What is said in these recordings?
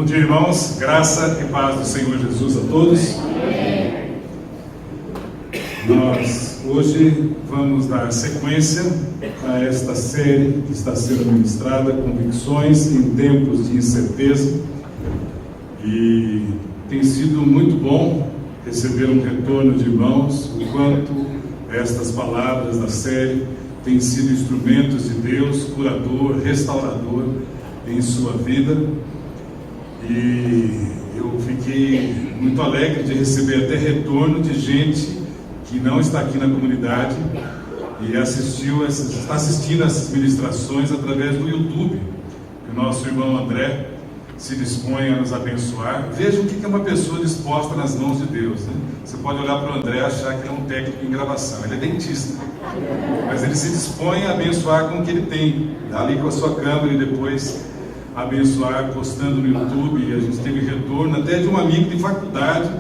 Bom dia, irmãos. Graça e paz do Senhor Jesus a todos. Nós hoje vamos dar sequência a esta série que está sendo ministrada, Convicções em Tempos de Incerteza. E tem sido muito bom receber um retorno de irmãos, o quanto estas palavras da série têm sido instrumentos de Deus, curador, restaurador em sua vida. E eu fiquei muito alegre de receber até retorno de gente que não está aqui na comunidade e está assistindo essas ministrações através do YouTube, que o nosso irmão André se dispõe a nos abençoar. Veja o que é uma pessoa disposta nas mãos de Deus, né? Você pode olhar para o André e achar que ele é um técnico em gravação, ele é dentista, mas ele se dispõe a abençoar com o que ele tem, ali com a sua câmera, e depois abençoar postando no YouTube. E a gente teve retorno até de um amigo de faculdade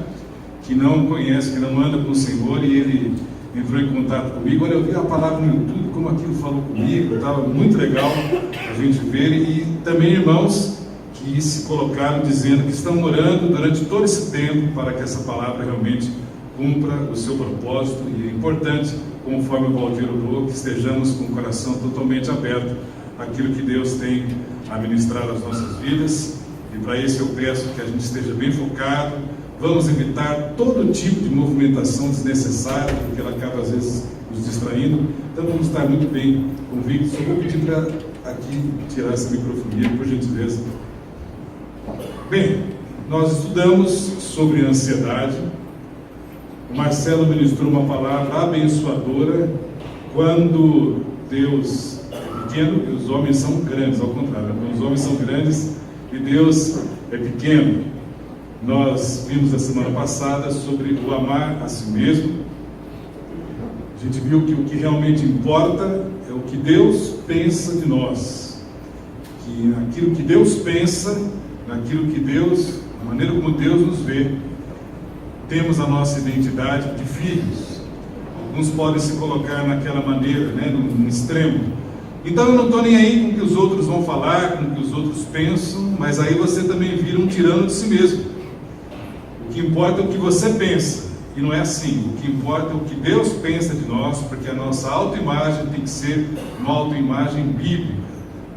que não conhece, que não anda com o Senhor, e ele entrou em contato comigo. Olha, eu vi a palavra no YouTube, como aquilo falou comigo, estava muito legal a gente ver. E também irmãos que se colocaram dizendo que estão orando durante todo esse tempo para que essa palavra realmente cumpra o seu propósito. E é importante, conforme o Valdir orou, que estejamos com o coração totalmente aberto àquilo que Deus tem a ministrar às nossas vidas. E para isso eu peço que a gente esteja bem focado. Vamos evitar todo tipo de movimentação desnecessária, porque ela acaba às vezes nos distraindo. Então vamos estar muito bem convictos. Eu vou pedir para aqui tirar essa microfonia, por gentileza. Bem, nós estudamos sobre ansiedade. O Marcelo ministrou uma palavra abençoadora. Quando Deus é pequeno e os homens são grandes, ao contrário, quando os homens são grandes e Deus é pequeno. Nós vimos a semana passada sobre o amar a si mesmo. A gente viu que o que realmente importa é o que Deus pensa de nós, que naquilo que Deus pensa, naquilo que Deus, na maneira como Deus nos vê, temos a nossa identidade de filhos. Alguns podem se colocar naquela maneira, né, no extremo. Então eu não estou nem aí com o que os outros vão falar, com o que os outros pensam, mas aí você também vira um tirano de si mesmo. O que importa é o que você pensa, e não é assim. O que importa é o que Deus pensa de nós, porque a nossa autoimagem tem que ser uma autoimagem bíblica,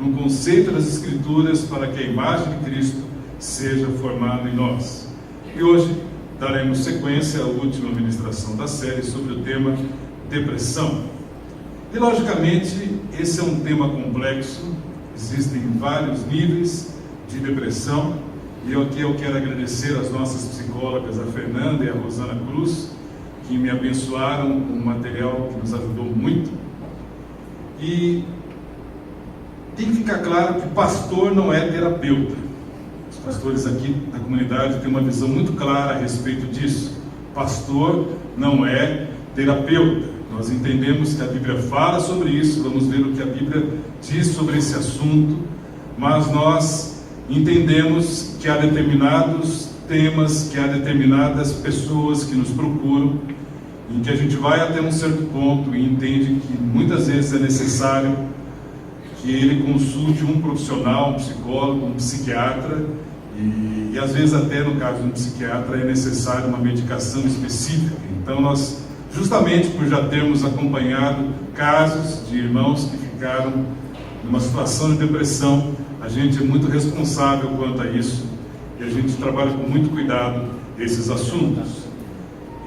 no conceito das Escrituras, para que a imagem de Cristo seja formada em nós. E hoje daremos sequência à última ministração da série sobre o tema depressão. E logicamente esse é um tema complexo, existem vários níveis de depressão. E aqui eu quero agradecer às nossas psicólogas, a Fernanda e a Rosana Cruz, que me abençoaram com um material que nos ajudou muito. E tem que ficar claro que pastor não é terapeuta. Os pastores aqui da comunidade têm uma visão muito clara a respeito disso. Pastor não é terapeuta. Nós entendemos que a Bíblia fala sobre isso, vamos ver o que a Bíblia diz sobre esse assunto, mas nós entendemos que há determinados temas, que há determinadas pessoas que nos procuram, em que a gente vai até um certo ponto e entende que muitas vezes é necessário que ele consulte um profissional, um psicólogo, um psiquiatra, e às vezes até no caso de um psiquiatra é necessário uma medicação específica. Então nós, justamente por já termos acompanhado casos de irmãos que ficaram numa situação de depressão, a gente é muito responsável quanto a isso, e a gente trabalha com muito cuidado esses assuntos.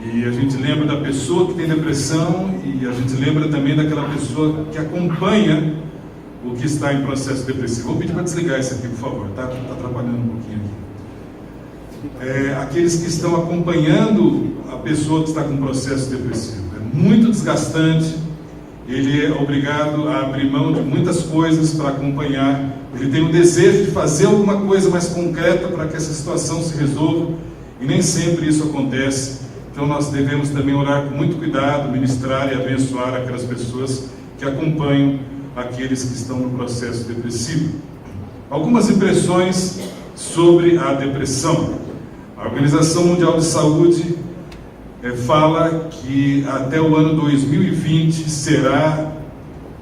E a gente lembra da pessoa que tem depressão, e a gente lembra também daquela pessoa que acompanha o que está em processo depressivo. Vou pedir para desligar isso aqui, por favor, tá? Está atrapalhando um pouquinho aqui. Aqueles que estão acompanhando a pessoa que está com processo depressivo. É muito desgastante, ele é obrigado a abrir mão de muitas coisas para acompanhar. Ele tem o desejo de fazer alguma coisa mais concreta para que essa situação se resolva, e nem sempre isso acontece. Então nós devemos também orar com muito cuidado, ministrar e abençoar aquelas pessoas que acompanham aqueles que estão no processo depressivo. Algumas impressões sobre a depressão. A Organização Mundial de Saúde fala que até o ano 2020 será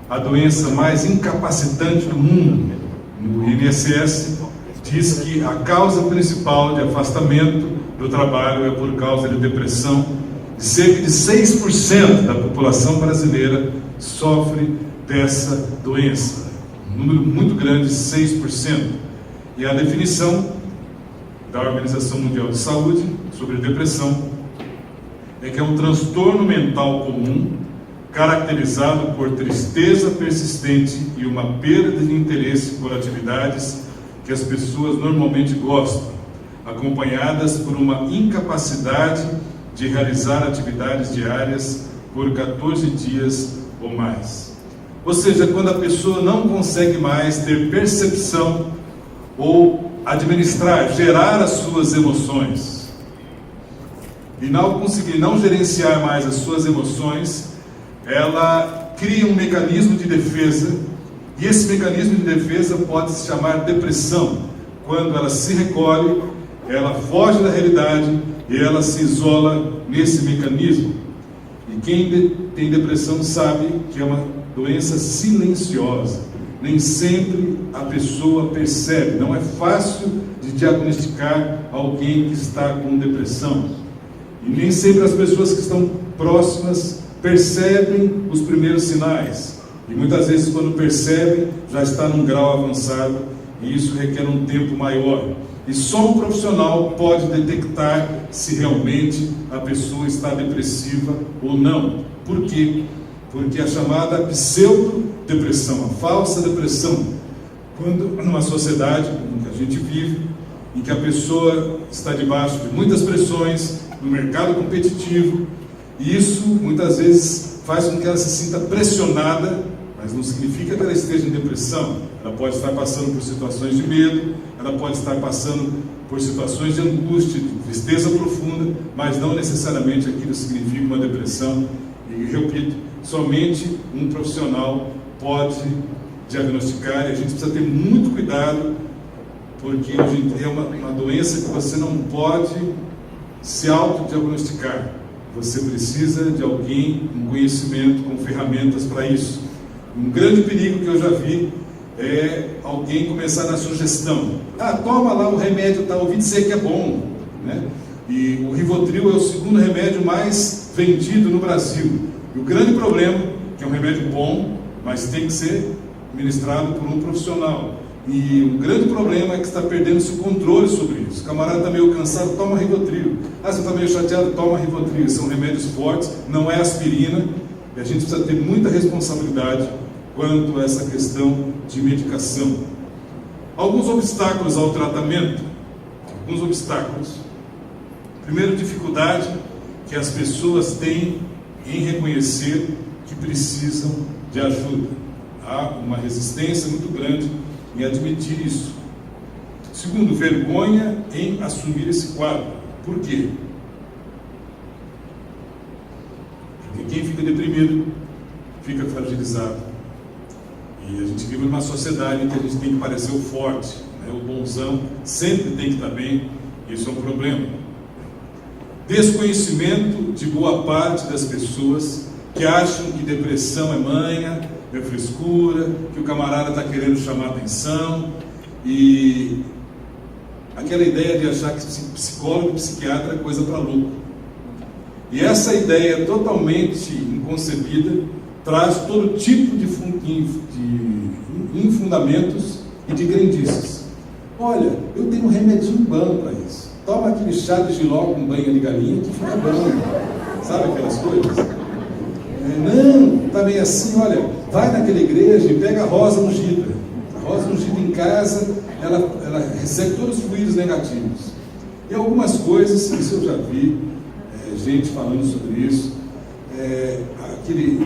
a doença mais incapacitante do mundo. No INSS diz que a causa principal de afastamento do trabalho é por causa de depressão. E cerca de 6% da população brasileira sofre dessa doença. Um número muito grande, 6%. E a definição da Organização Mundial de Saúde sobre depressão é que é um transtorno mental comum caracterizado por tristeza persistente e uma perda de interesse por atividades que as pessoas normalmente gostam, acompanhadas por uma incapacidade de realizar atividades diárias por 14 dias ou mais. Ou seja, quando a pessoa não consegue mais ter percepção ou administrar, gerar as suas emoções, e não conseguir não gerenciar mais as suas emoções, ela cria um mecanismo de defesa, e esse mecanismo de defesa pode se chamar depressão. Quando ela se recolhe, ela foge da realidade e ela se isola nesse mecanismo. E quem tem depressão sabe que é uma doença silenciosa. Nem sempre a pessoa percebe. Não é fácil de diagnosticar alguém que está com depressão. E nem sempre as pessoas que estão próximas percebem os primeiros sinais. E muitas vezes, quando percebem, já está num grau avançado, e isso requer um tempo maior. E só um profissional pode detectar se realmente a pessoa está depressiva ou não. Por quê? Porque a chamada pseudo-depressão, a falsa depressão, quando numa sociedade em que a gente vive, em que a pessoa está debaixo de muitas pressões, no mercado competitivo, e isso muitas vezes faz com que ela se sinta pressionada, mas não significa que ela esteja em depressão. Ela pode estar passando por situações de medo, ela pode estar passando por situações de angústia, de tristeza profunda, mas não necessariamente aquilo significa uma depressão. E repito, somente um profissional pode diagnosticar, e a gente precisa ter muito cuidado, porque hoje em dia é uma doença que você não pode se autodiagnosticar. Você precisa de alguém com conhecimento, com ferramentas para isso. Um grande perigo que eu já vi é alguém começar na sugestão. Toma lá o remédio, ouvi dizer que é bom, né? E o Rivotril é o segundo remédio mais vendido no Brasil. E o grande problema, que é um remédio bom, mas tem que ser ministrado por um profissional. E o grande problema é que está perdendo-se o controle sobre isso. O camarada está meio cansado, toma Rivotril. Você está meio chateado, toma Rivotril. São remédios fortes, não é aspirina. E a gente precisa ter muita responsabilidade quanto a essa questão de medicação. Alguns obstáculos ao tratamento. Alguns obstáculos. Primeiro, dificuldade que as pessoas têm em reconhecer que precisam de ajuda. Há uma resistência muito grande em admitir isso. Segundo, vergonha em assumir esse quadro. Por quê? Porque quem fica deprimido fica fragilizado. E a gente vive numa sociedade em que a gente tem que parecer o forte, né? O bonzão sempre tem que estar bem. Isso é um problema. Desconhecimento de boa parte das pessoas que acham que depressão é manha, é frescura, que o camarada está querendo chamar atenção, e aquela ideia de achar que psicólogo e psiquiatra é coisa para louco. E essa ideia totalmente inconcebida traz todo tipo de infundamentos e de crendices. Olha, eu tenho um remedinho bom para isso. Toma aquele chá de jiló com banha de galinha que fica bom. Sabe aquelas coisas? Não, está meio assim, olha, vai naquela igreja e pega a rosa ungida. A rosa ungida em casa, ela recebe todos os fluidos negativos. E algumas coisas, isso eu já vi, gente falando sobre isso, aquele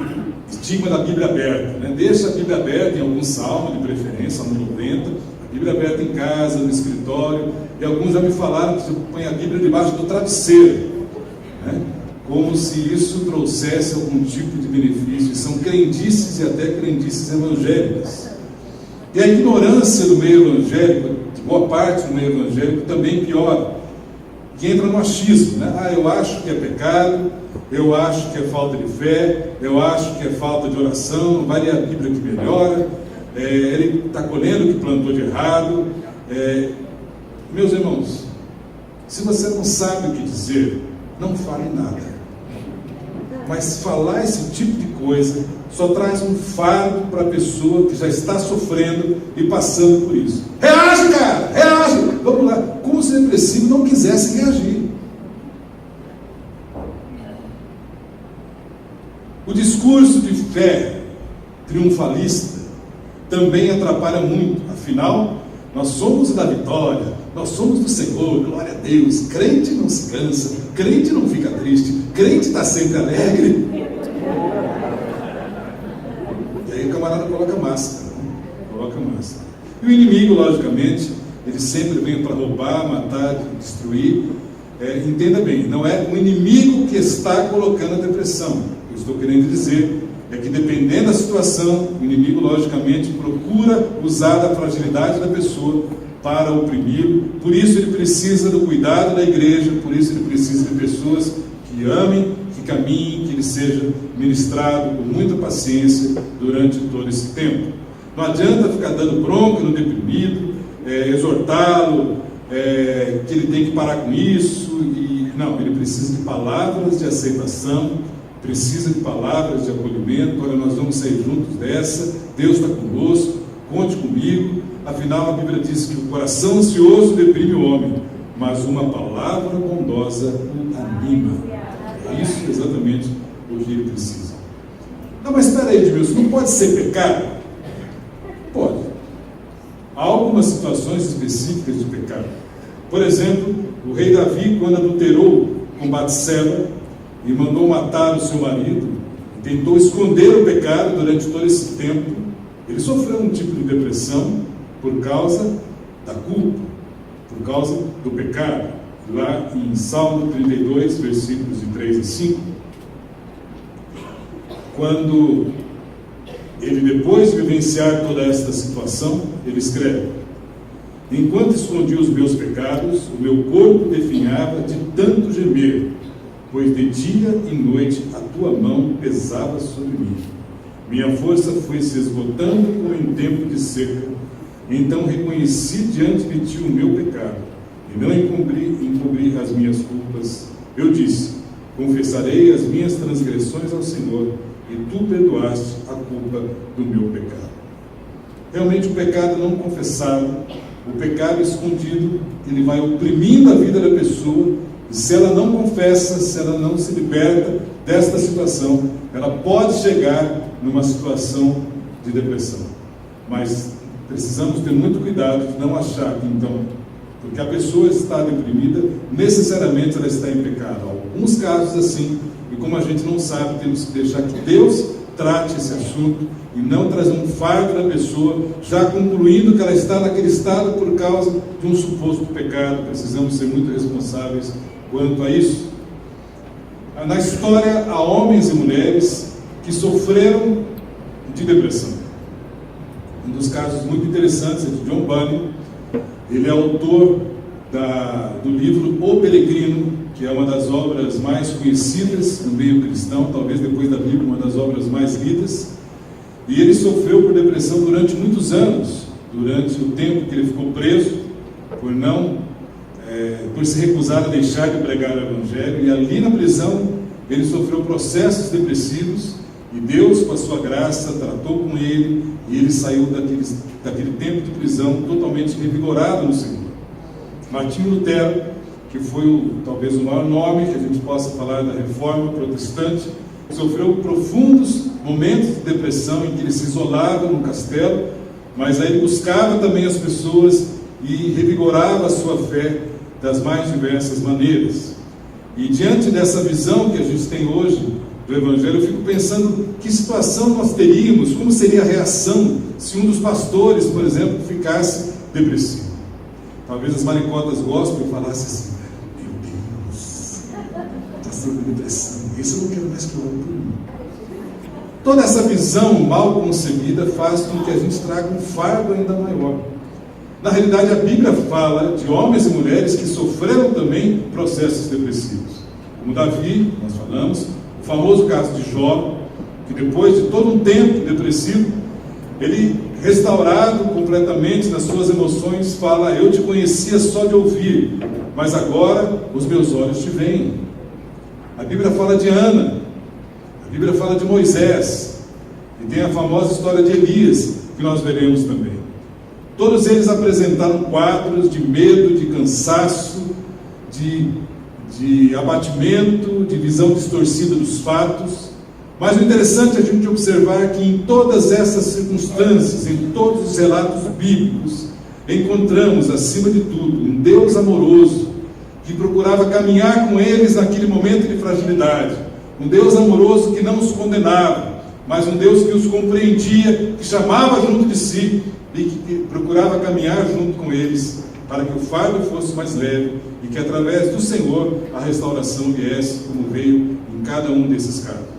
estigma da Bíblia aberta, né? Deixa a Bíblia aberta em algum salmo, de preferência, Salmo 90, a Bíblia aberta em casa, no escritório, e alguns já me falaram que você põe a Bíblia debaixo do travesseiro, né? Como se isso trouxesse algum tipo de benefício. São crendices e até crendices evangélicas. E a ignorância do meio evangélico, de boa parte do meio evangélico, também piora, que entra no achismo, né? Eu acho que é pecado, eu acho que é falta de fé, eu acho que é falta de oração, não vai ler a Bíblia que melhora, ele está colhendo o que plantou de errado, Meus irmãos, se você não sabe o que dizer, não fale nada. Mas falar esse tipo de coisa só traz um fardo para a pessoa que já está sofrendo e passando por isso. Reage, cara! Reage! Vamos lá. Como se o depressivo não quisesse reagir. O discurso de fé triunfalista também atrapalha muito. Afinal, nós somos da vitória, nós somos do Senhor, glória a Deus. Crente não se cansa, crente não fica triste, crente está sempre alegre. E aí o camarada coloca máscara, né? Coloca máscara. E o inimigo, logicamente, ele sempre vem para roubar, matar, destruir. Entenda bem, não é o inimigo que está colocando a depressão. O que eu estou querendo dizer é que, dependendo da situação, o inimigo, logicamente, procura usar da fragilidade da pessoa para oprimir. Por isso ele precisa do cuidado da igreja, por isso ele precisa de pessoas que amem, que caminhem, que ele seja ministrado com muita paciência durante todo esse tempo. Não adianta ficar dando bronca no deprimido, exortá-lo, que ele tem que parar com isso. Não, ele precisa de palavras de aceitação, precisa de palavras de acolhimento. Olha, nós vamos sair juntos dessa, Deus está conosco, conte comigo. Afinal, a Bíblia diz que o coração ansioso deprime o homem, mas uma palavra bondosa o anima. É isso exatamente o que ele precisa. Não, mas espera aí, Edmilson, não pode ser pecado? Pode. Há algumas situações específicas de pecado. Por exemplo, o rei Davi, quando adulterou com Batseba e mandou matar o seu marido, tentou esconder o pecado durante todo esse tempo, ele sofreu um tipo de depressão por causa da culpa, por causa do pecado. Lá em Salmo 32, versículos de 3 a 5, quando ele, depois de vivenciar toda esta situação, ele escreve: enquanto escondi os meus pecados, o meu corpo definhava de tanto gemer, pois de dia e noite a tua mão pesava sobre mim. Minha força foi se esgotando como em tempo de seca. Então reconheci diante de ti o meu pecado, e não encobri as minhas culpas. Eu disse: confessarei as minhas transgressões ao Senhor, e tu perdoaste a culpa do meu pecado. Realmente, o pecado não confessado, o pecado escondido, ele vai oprimindo a vida da pessoa, e se ela não confessa, se ela não se liberta desta situação, ela pode chegar numa situação de depressão. Mas precisamos ter muito cuidado de não achar que, então, porque a pessoa está deprimida, necessariamente ela está em pecado. Há alguns casos assim, e como a gente não sabe, temos que deixar que Deus trate esse assunto e não trazer um fardo da pessoa, já concluindo que ela está naquele estado por causa de um suposto pecado. Precisamos ser muito responsáveis quanto a isso. Na história, há homens e mulheres que sofreram de depressão. Um dos casos muito interessantes é de John Bunyan. Ele é autor do livro O Peregrino, que é uma das obras mais conhecidas no meio cristão, talvez depois da Bíblia, uma das obras mais lidas. E ele sofreu por depressão durante muitos anos, durante o tempo que ele ficou preso, por se recusar a deixar de pregar o Evangelho. E ali na prisão, ele sofreu processos depressivos, e Deus, com a sua graça, tratou com ele, e ele saiu daquele tempo de prisão totalmente revigorado no Senhor. Martinho Lutero, que foi talvez o maior nome que a gente possa falar da Reforma Protestante, sofreu profundos momentos de depressão em que ele se isolava num castelo, mas aí ele buscava também as pessoas e revigorava a sua fé das mais diversas maneiras. E diante dessa visão que a gente tem hoje do Evangelho, eu fico pensando que situação nós teríamos, como seria a reação se um dos pastores, por exemplo, ficasse depressivo. Talvez as maricotas gospel falassem assim: meu Deus, está sendo depressão, isso eu não quero mais que ore por mim. Toda essa visão mal concebida faz com que a gente traga um fardo ainda maior. Na realidade, a Bíblia fala de homens e mulheres que sofreram também processos depressivos. Como Davi, nós falamos, o famoso caso de Jó, que depois de todo um tempo depressivo, ele restaurado completamente nas suas emoções, fala: eu te conhecia só de ouvir, mas agora os meus olhos te veem. A Bíblia fala de Ana, a Bíblia fala de Moisés, e tem a famosa história de Elias, que nós veremos também. Todos eles apresentaram quadros de medo, de cansaço, de abatimento, de visão distorcida dos fatos. Mas o interessante é a gente observar que em todas essas circunstâncias, em todos os relatos bíblicos, encontramos, acima de tudo, um Deus amoroso, que procurava caminhar com eles naquele momento de fragilidade. Um Deus amoroso que não os condenava, mas um Deus que os compreendia, que chamava junto de si e que procurava caminhar junto com eles, para que o fardo fosse mais leve e que através do Senhor a restauração viesse, como veio em cada um desses casos.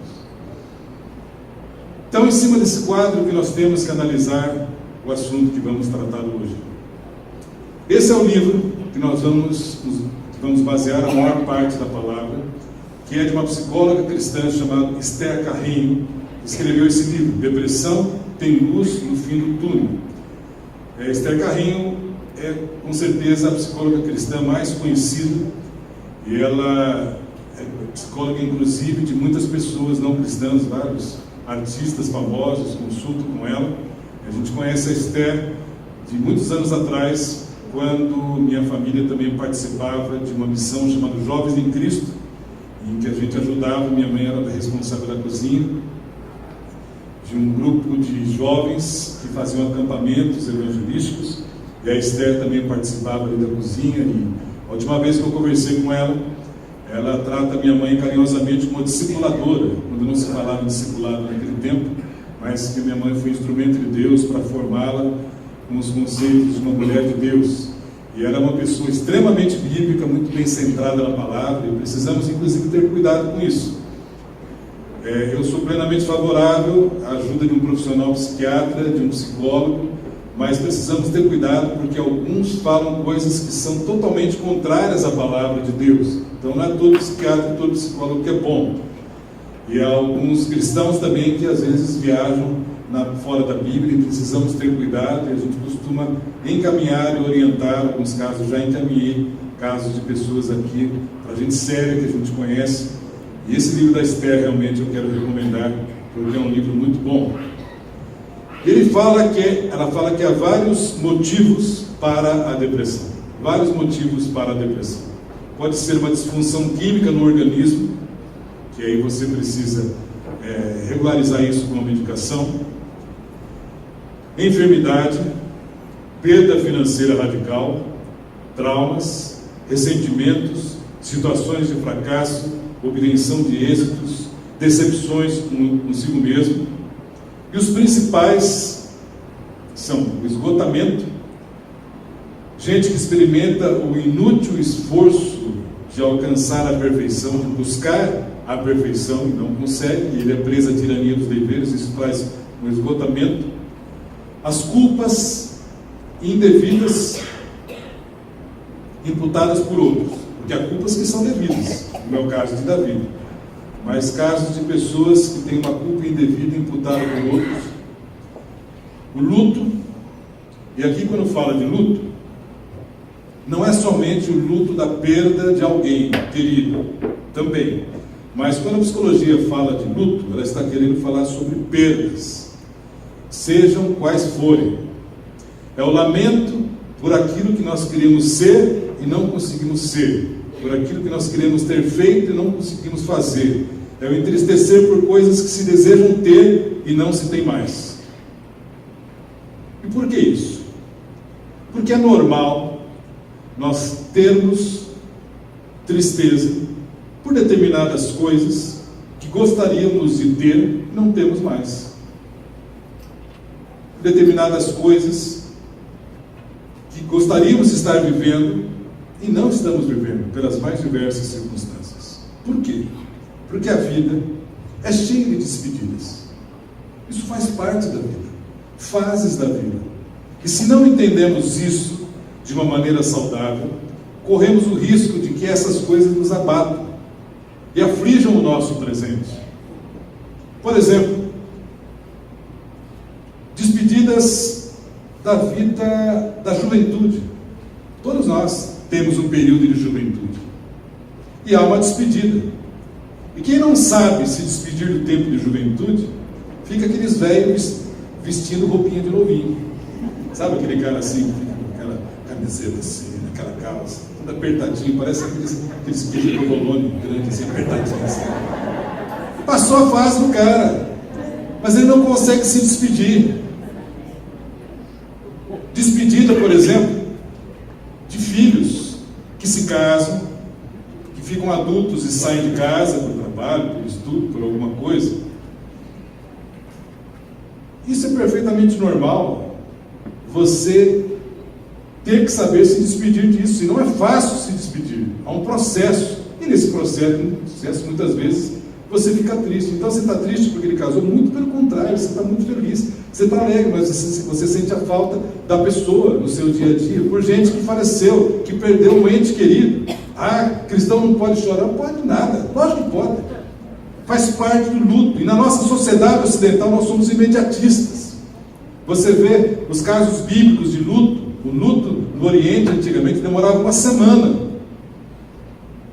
Então, em cima desse quadro que nós temos que analisar o assunto que vamos tratar hoje. Esse é o livro que nós vamos basear a maior parte da palavra, que é de uma psicóloga cristã chamada Esther Carrinho, que escreveu esse livro, Depressão tem luz no fim do túnel. Esther Carrinho é com certeza a psicóloga cristã mais conhecida, e ela é psicóloga inclusive de muitas pessoas não cristãs, vários artistas famosos consultam com ela. A gente conhece a Esther de muitos anos atrás, quando minha família também participava de uma missão chamada Jovens em Cristo, em que a gente ajudava, minha mãe era responsável da cozinha, de um grupo de jovens que faziam acampamentos evangelísticos, e a Esther também participava ali da cozinha. E a última vez que eu conversei com ela, ela trata minha mãe carinhosamente como uma discipuladora, quando não se falava em discipulado naquele tempo, mas que minha mãe foi instrumento de Deus para formá-la com os conceitos de uma mulher de Deus. E ela é uma pessoa extremamente bíblica, muito bem centrada na palavra, e precisamos inclusive ter cuidado com isso. Eu sou plenamente favorável à ajuda de um profissional psiquiatra, de um psicólogo, mas precisamos ter cuidado, porque alguns falam coisas que são totalmente contrárias à palavra de Deus. Então não é todo psiquiatra e todo psicólogo que é bom. E há alguns cristãos também que às vezes viajam fora da Bíblia, e precisamos ter cuidado, e a gente costuma encaminhar e orientar alguns casos. Já encaminhei casos de pessoas aqui, para gente séria que a gente conhece, e esse livro da Esther realmente eu quero recomendar, porque é um livro muito bom. Ela fala que há vários motivos para a depressão. Vários motivos para a depressão. Pode ser uma disfunção química no organismo, que aí você precisa regularizar isso com uma medicação. Enfermidade, perda financeira radical, traumas, ressentimentos, situações de fracasso, obtenção de êxitos, decepções consigo mesmo. E os principais são o esgotamento, gente que experimenta o inútil esforço de alcançar a perfeição, de buscar a perfeição e não consegue, e ele é preso à tirania dos deveres, isso traz um esgotamento. As culpas indevidas imputadas por outros, porque há culpas que são devidas, no meu caso de Davi, mas casos de pessoas que têm uma culpa indevida imputada por outros. O luto, e aqui quando fala de luto, não é somente o luto da perda de alguém querido, também, mas quando a psicologia fala de luto, ela está querendo falar sobre perdas, sejam quais forem. É o lamento por aquilo que nós queríamos ser e não conseguimos ser, por aquilo que nós queremos ter feito e não conseguimos fazer. É o entristecer por coisas que se desejam ter e não se tem mais. E por que isso? Porque é normal nós termos tristeza por determinadas coisas que gostaríamos de ter e não temos mais. Por determinadas coisas que gostaríamos de estar vivendo e não estamos vivendo, pelas mais diversas circunstâncias. Por quê? Porque a vida é cheia de despedidas. Isso faz parte da vida, fases da vida. E se não entendemos isso de uma maneira saudável, corremos o risco de que essas coisas nos abatam e aflijam o nosso presente. Por exemplo, despedida despedidas da vida da juventude. Todos nós temos um período de juventude. E há uma despedida. E quem não sabe se despedir do tempo de juventude, fica aqueles velhos vestindo roupinha de novinho. Sabe aquele cara assim, que fica com aquela camiseta assim, aquela calça, toda apertadinho, parece aqueles queijos de provolone grande assim, apertadinho assim. Passou a fase do cara, mas ele não consegue se despedir. Despedida, por exemplo, de filhos que se casam, que ficam adultos e saem de casa por trabalho, por estudo, por alguma coisa. Isso é perfeitamente normal. Você ter que saber se despedir disso. E não é fácil se despedir. Há um processo. E nesse processo muitas vezes, você fica triste. Então você está triste porque ele casou? Muito pelo contrário, você está muito feliz. Você está alegre, mas você sente a falta da pessoa no seu dia a dia, por gente que faleceu, que perdeu um ente querido. Cristão não pode chorar? Não pode nada. Lógico que pode. Faz parte do luto. E na nossa sociedade ocidental nós somos imediatistas. Você vê os casos bíblicos de luto. O luto no Oriente antigamente demorava uma semana.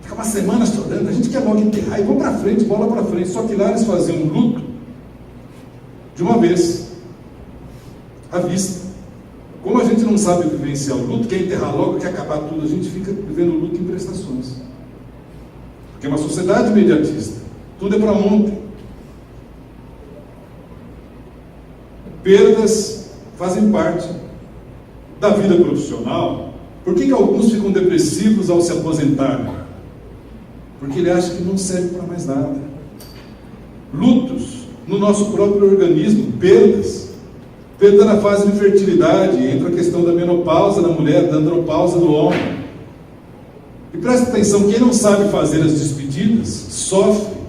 Fica uma semana chorando. A gente quer logo enterrar e vamos para frente, bola para frente. Só que lá eles faziam um luto de uma vez, à vista. Como a gente não sabe vivenciar o luto, quer enterrar logo, quer acabar tudo, a gente fica vivendo o luto em prestações. Porque é uma sociedade imediatista. Tudo é para ontem. Perdas fazem parte da vida profissional. Por que alguns ficam depressivos ao se aposentarem? Porque ele acha que não serve para mais nada. Lutos no nosso próprio organismo, perdas. Perda na fase de fertilidade, entra a questão da menopausa na mulher, da andropausa no homem. E presta atenção, quem não sabe fazer as despedidas, sofre.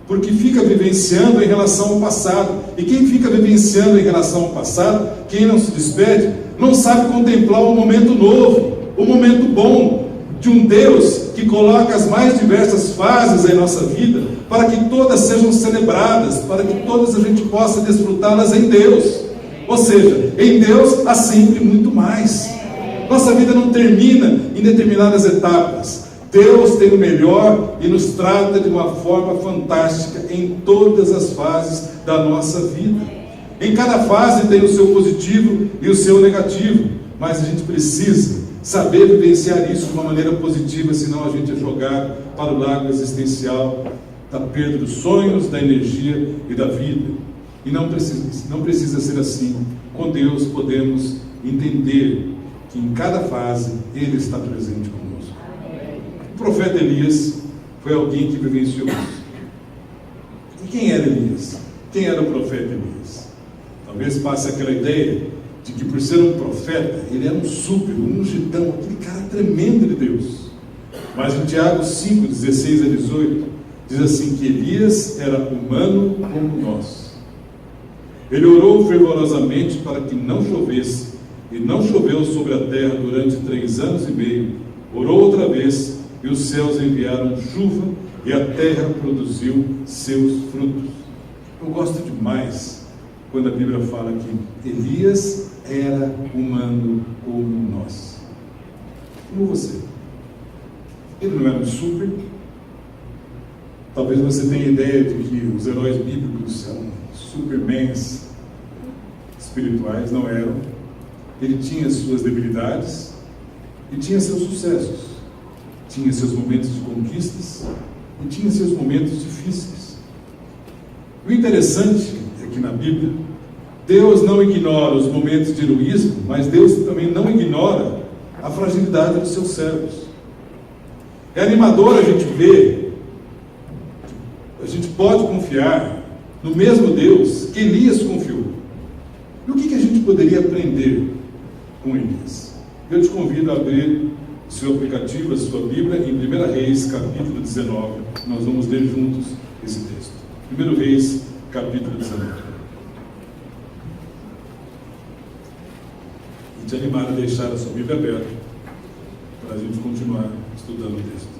Porque fica vivenciando em relação ao passado. E quem fica vivenciando em relação ao passado, quem não se despede, não sabe contemplar o momento novo, o momento bom de um Deus que coloca as mais diversas fases em nossa vida, para que todas sejam celebradas, para que todas a gente possa desfrutá-las em Deus. Ou seja, em Deus há sempre muito mais. Nossa vida não termina em determinadas etapas. Deus tem o melhor e nos trata de uma forma fantástica em todas as fases da nossa vida. Em cada fase tem o seu positivo e o seu negativo, mas a gente precisa saber vivenciar isso de uma maneira positiva, senão a gente é jogado para o lago existencial da perda dos sonhos, da energia e da vida. E não precisa ser assim. Com Deus podemos entender que em cada fase Ele está presente conosco. O profeta Elias foi alguém que vivenciou isso. E quem era Elias? Quem era o profeta Elias? Talvez passe aquela ideia de que por ser um profeta, ele era um super, um ungidão, aquele cara tremendo de Deus. Mas em Tiago 5, 16 a 18, diz assim que Elias era humano como nós. Ele orou fervorosamente para que não chovesse, e não choveu sobre a terra durante 3 anos e meio. Orou outra vez, e os céus enviaram chuva, e a terra produziu seus frutos. Eu gosto demais quando a Bíblia fala que Elias era humano como nós. Como você. Ele não era um super. Talvez você tenha ideia de que os heróis bíblicos são supermans espirituais. Não eram. Ele tinha suas debilidades e tinha seus sucessos. Tinha seus momentos de conquistas e tinha seus momentos difíceis. O interessante é que na Bíblia, Deus não ignora os momentos de heroísmo, mas Deus também não ignora a fragilidade dos seus servos. É animador a gente ver, a gente pode confiar no mesmo Deus que Elias confiou. E o que a gente poderia aprender com Elias? Eu te convido a abrir o seu aplicativo, a sua Bíblia, em 1 Reis, capítulo 19. Nós vamos ler juntos esse texto. 1 Reis, capítulo 19. E te animar a deixar a sua Bíblia aberta para a gente continuar estudando o texto.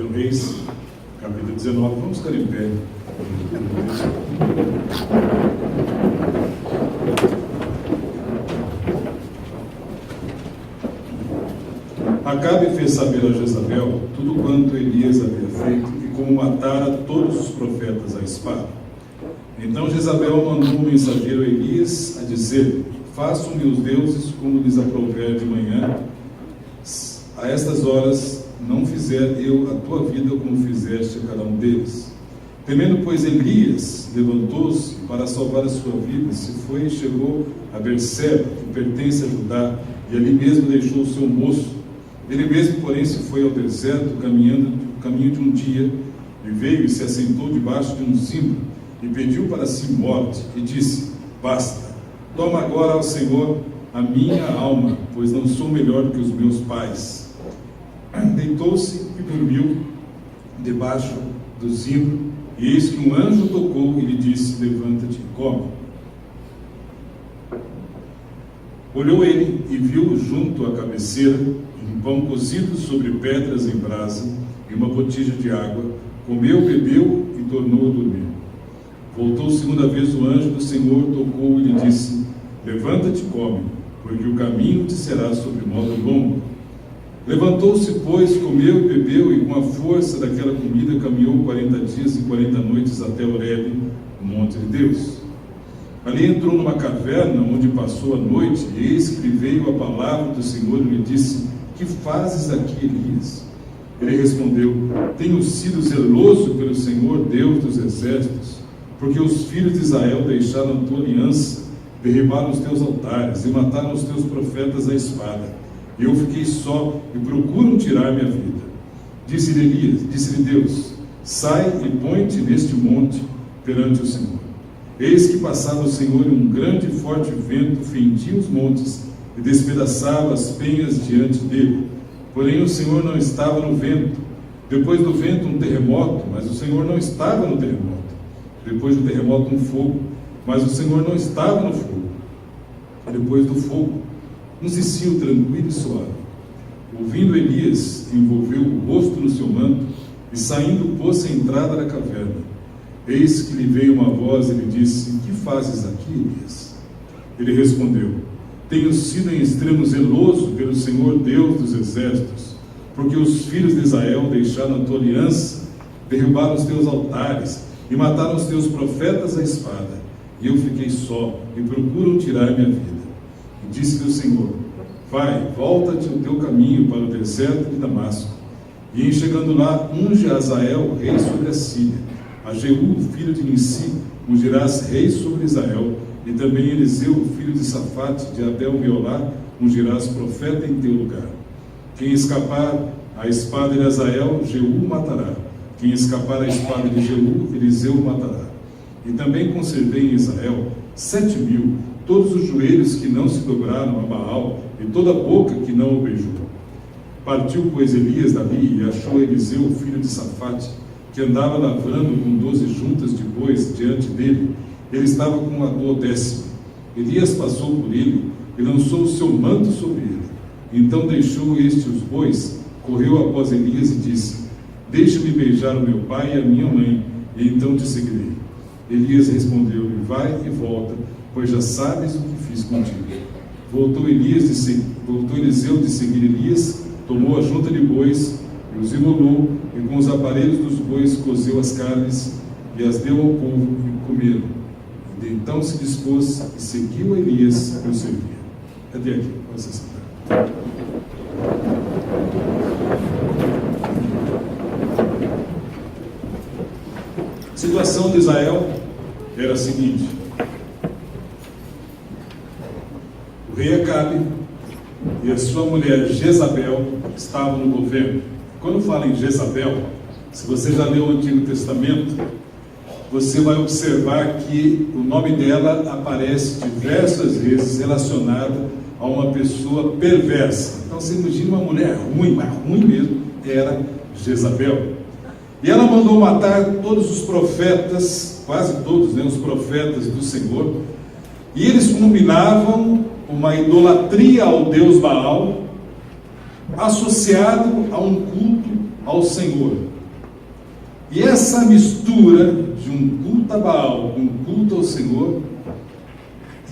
1 Reis, capítulo 19. Vamos ficar em pé. Acabe fez saber a Jezabel tudo quanto Elias havia feito e como matara todos os profetas à espada. Então Jezabel mandou um mensageiro a Elias a dizer: façam-me os deuses como lhes aprouver de manhã. A estas horas não fizer eu a tua vida como fizeste a cada um deles. Temendo, pois, Elias levantou-se para salvar a sua vida, se foi e chegou a Berseba, que pertence a Judá, e ali mesmo deixou o seu moço. Ele mesmo, porém, se foi ao deserto, caminho de um dia, e veio e se assentou debaixo de um zimbro, e pediu para si morte, e disse: basta, toma agora ao Senhor a minha alma, pois não sou melhor do que os meus pais. Deitou-se e dormiu debaixo do zimbro, e eis que um anjo tocou e lhe disse: levanta-te e come. Olhou ele e viu junto à cabeceira um pão cozido sobre pedras em brasa e uma botija de água. Comeu, bebeu e tornou a dormir. Voltou segunda vez o anjo do Senhor, tocou e lhe disse: levanta-te e come, porque o caminho te será sobre modo longo. Levantou-se, pois, comeu e bebeu, e com a força daquela comida caminhou 40 dias e 40 noites até Horebe, o monte de Deus. Ali entrou numa caverna, onde passou a noite, e eis que lhe veio a palavra do Senhor e lhe disse: que fazes aqui, Elias? Ele respondeu: tenho sido zeloso pelo Senhor, Deus dos exércitos, porque os filhos de Israel deixaram a tua aliança, derribaram os teus altares e mataram os teus profetas à espada. E eu fiquei só e procuram tirar minha vida. Disse-lhe Deus: sai e põe-te neste monte perante o Senhor. Eis que passava o Senhor, e um grande e forte vento fendia os montes e despedaçava as penhas diante dele. Porém o Senhor não estava no vento. Depois do vento um terremoto, mas o Senhor não estava no terremoto. Depois do terremoto um fogo, mas o Senhor não estava no fogo. Depois do fogo um cicio tranquilo e suave. Ouvindo Elias, envolveu o rosto no seu manto e saindo pôs-se à entrada da caverna. Eis que lhe veio uma voz e lhe disse: que fazes aqui, Elias? Ele respondeu: tenho sido em extremo zeloso pelo Senhor Deus dos exércitos, porque os filhos de Israel deixaram a tua aliança, derrubaram os teus altares e mataram os teus profetas à espada. E eu fiquei só e procuram tirar minha vida. E disse-lhe o Senhor: vai, volta-te o teu caminho para o deserto de Damasco, e em chegando lá, unge a Azael, rei sobre a Síria. A Jeú, filho de Nissi, ungirás rei sobre Israel, e também Eliseu, filho de Safate, de Abel-Meolá, ungirás profeta em teu lugar. Quem escapar à espada de Azael, Jeú matará. Quem escapar à espada de Jeú, Eliseu matará. E também conservei em Israel 7.000, todos os joelhos que não se dobraram a Baal, e toda a boca que não o beijou. Partiu, pois, Elias dali, e achou Eliseu, filho de Safate, que andava lavrando com 12 juntas de bois diante dele. Ele estava com a 12ª. Elias passou por ele e lançou o seu manto sobre ele. Então deixou este os bois, correu após Elias e disse: deixa-me beijar o meu pai e a minha mãe, e então te seguirei. Elias respondeu-lhe: vai e volta, pois já sabes o que fiz contigo. Voltou Eliseu de seguir Elias, tomou a junta de bois e os imolou, e com os aparelhos dos bois cozeu as carnes e as deu ao povo, e comeram. E então se dispôs e seguiu a Elias e o servia. Até aqui, pode se sentar. A situação de Israel era a seguinte: o rei Acabe e a sua mulher Jezabel estavam no governo. Quando fala em Jezabel, se você já leu o Antigo Testamento, você vai observar que o nome dela aparece diversas vezes relacionado a uma pessoa perversa. Então você imagina uma mulher ruim, mas ruim mesmo, era Jezabel. E ela mandou matar todos os profetas, quase todos, os profetas do Senhor, e eles combinavam uma idolatria ao Deus Baal, associado a um culto ao Senhor. E essa mistura de um culto a Baal com um culto ao Senhor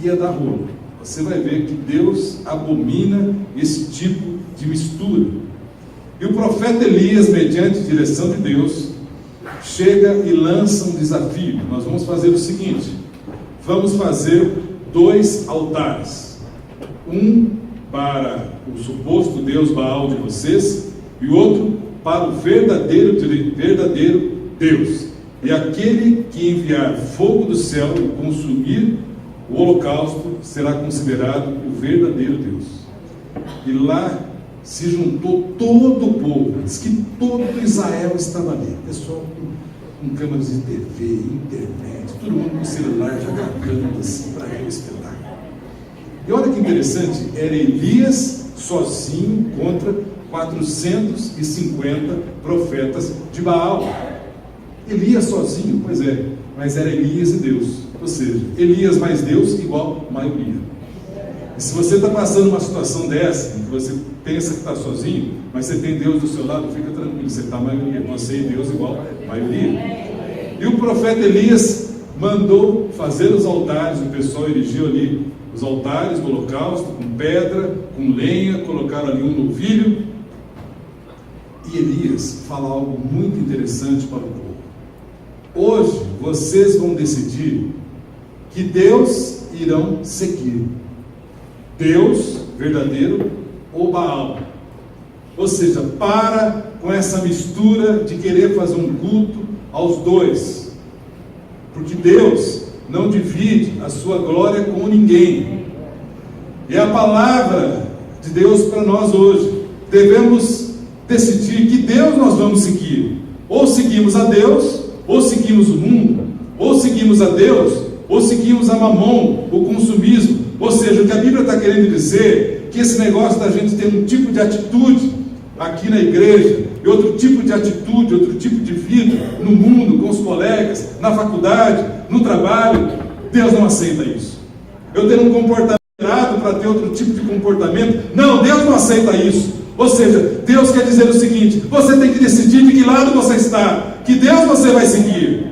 ia dar rolo. Você vai ver que Deus abomina esse tipo de mistura. E o profeta Elias, mediante direção de Deus, chega e lança um desafio. Nós vamos fazer o seguinte: vamos fazer 2 altares. Um para o suposto Deus Baal de vocês, e o outro para o verdadeiro Deus. E aquele que enviar fogo do céu e consumir o holocausto será considerado o verdadeiro Deus. E lá se juntou todo o povo. Diz que todo Israel estava ali. Pessoal com câmeras de TV, internet, todo mundo com celular já gravando assim para ver o espetáculo. E olha que interessante, era Elias sozinho contra 450 profetas de Baal. Elias sozinho, pois é, mas era Elias e Deus. Ou seja, Elias mais Deus igual maioria. E se você está passando uma situação dessa, em que você pensa que está sozinho, mas você tem Deus do seu lado, fica tranquilo, você está maioria. Você e Deus igual maioria. E o profeta Elias mandou fazer os altares, o pessoal erigiu ali os altares do holocausto, com pedra, com lenha, colocaram ali um novilho. E Elias fala algo muito interessante para o povo. Hoje vocês vão decidir que Deus irão seguir. Deus verdadeiro ou Baal. Ou seja, para com essa mistura de querer fazer um culto aos dois. Porque Deus não divide a sua glória com ninguém. E a palavra de Deus para nós hoje, devemos decidir que Deus nós vamos seguir. Ou seguimos a Deus, ou seguimos o mundo, ou seguimos a Deus, ou seguimos a Mamon, o consumismo. Ou seja, o que a Bíblia está querendo dizer, que esse negócio da gente ter um tipo de atitude aqui na igreja, e outro tipo de atitude, outro tipo de vida no mundo, com os colegas, na faculdade, no trabalho, Deus não aceita isso. Eu tenho um comportamento errado para ter outro tipo de comportamento? Não, Deus não aceita isso. Ou seja, Deus quer dizer o seguinte: você tem que decidir de que lado você está, que Deus você vai seguir.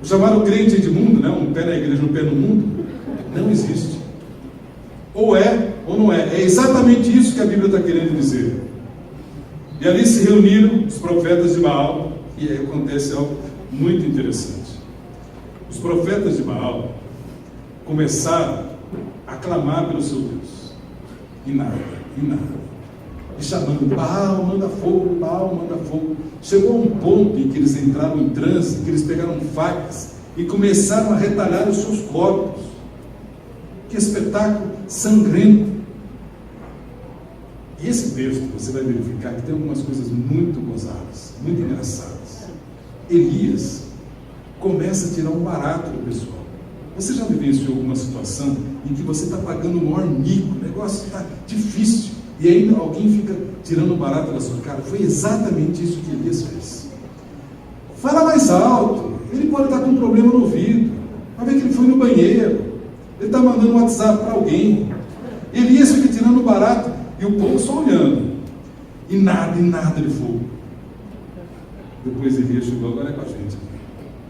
Chamaram o crente de mundo, né? Um pé na igreja, um pé no mundo. Não existe. Ou é, ou não é. É exatamente isso que a Bíblia está querendo dizer. E ali se reuniram os profetas de Baal, e aí acontece algo muito interessante. Os profetas de Baal começaram a clamar pelo seu Deus. E nada, e nada. E chamando: Baal, manda fogo, Baal, manda fogo. Chegou a um ponto em que eles entraram em transe, que eles pegaram facas e começaram a retalhar os seus corpos. Que espetáculo sangrento. E esse texto, você vai verificar que tem algumas coisas muito gozadas, muito engraçadas. Elias começa a tirar um barato do pessoal. Você já vivenciou alguma situação em que você está pagando o maior mico, o negócio está difícil, e ainda alguém fica tirando o barato da sua cara? Foi exatamente isso que Elias fez. Fala mais alto. Ele pode estar com um problema no ouvido. Vai ver que ele foi no banheiro. Ele está mandando um WhatsApp para alguém. Elias fica tirando o barato e o povo só olhando. E nada de fogo. Depois Elias chegou: agora é com a gente,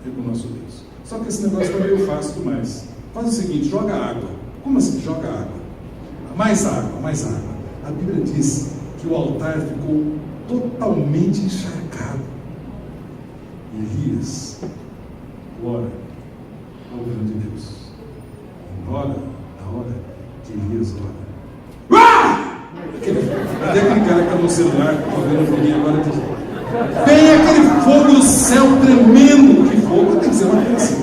é com o nosso Deus. Só que esse negócio está meio fácil demais. Faz o seguinte: joga água. Como assim joga água? Mais água, mais água. A Bíblia diz que o altar ficou totalmente encharcado. Elias ora ao grande Deus. Ora, na hora que Elias ora. Até aquele cara que está no celular, olhando para mim agora, vem aquele fogo do céu tremendo. Que fogo? Tem que ser uma coisa assim.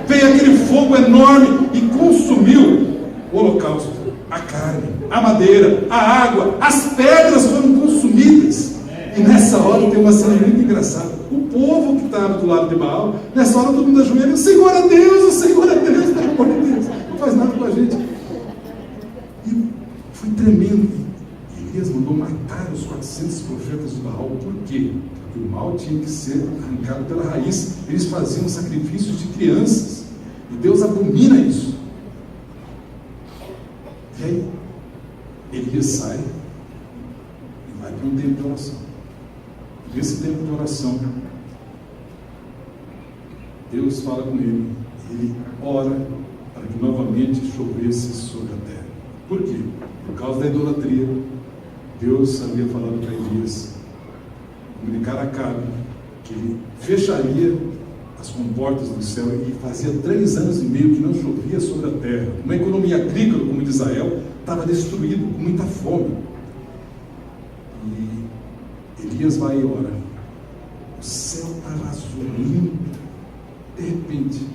Veio aquele fogo enorme e consumiu o holocausto, a carne, a madeira, a água, as pedras foram consumidas. E nessa hora tem uma cena muito engraçada. O povo que estava do lado de Baal, nessa hora todo mundo ajoelha: o Senhor é Deus, o Senhor é Deus, pelo amor de Deus, não faz nada com a gente. E foi tremendo. Elias mandou matar os 400 profetas de Baal. Por quê? Porque o mal tinha que ser arrancado pela raiz. Eles faziam sacrifícios de crianças, e Deus abomina isso. E aí Elias sai e vai para um tempo de oração. Nesse tempo de Deus fala com ele. Ele ora para que novamente chovesse sobre a terra. Por quê? Por causa da idolatria. Deus havia falado para Elias comunicar a Acabe que ele fecharia as comportas do céu, e fazia 3 anos e meio que não chovia sobre a terra. Uma economia agrícola como a de Israel estava destruída, com muita fome. E Elias vai e ora. O céu estava azul, limpo. De repente,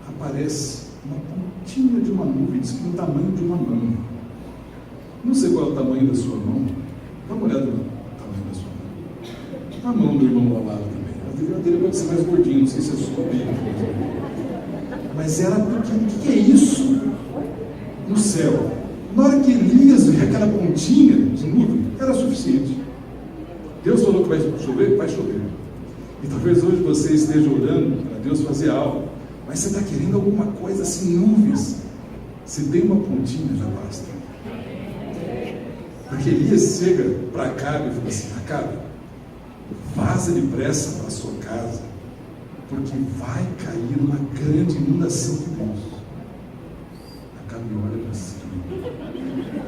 aparece uma pontinha de uma nuvem, diz que do tamanho de uma mão. Não sei qual é o tamanho da sua mão. Dá uma olhada no tamanho da sua mão. A mão do irmão ao lado também. A dele pode ser mais gordinho, não sei se é sua bem. Mas era porque, o que é isso? No céu. Na hora que Elias vê aquela pontinha de nuvem, era suficiente. Deus falou que vai chover, vai chover. E talvez hoje você esteja orando para Deus fazer algo, mas você está querendo alguma coisa assim, nuvens. Se tem uma pontinha, já basta. Porque Elias chega para Acabe e fala assim: Acabe, vaza depressa para a sua casa, porque vai cair uma grande inundação de Deus. Acabe olha para cima,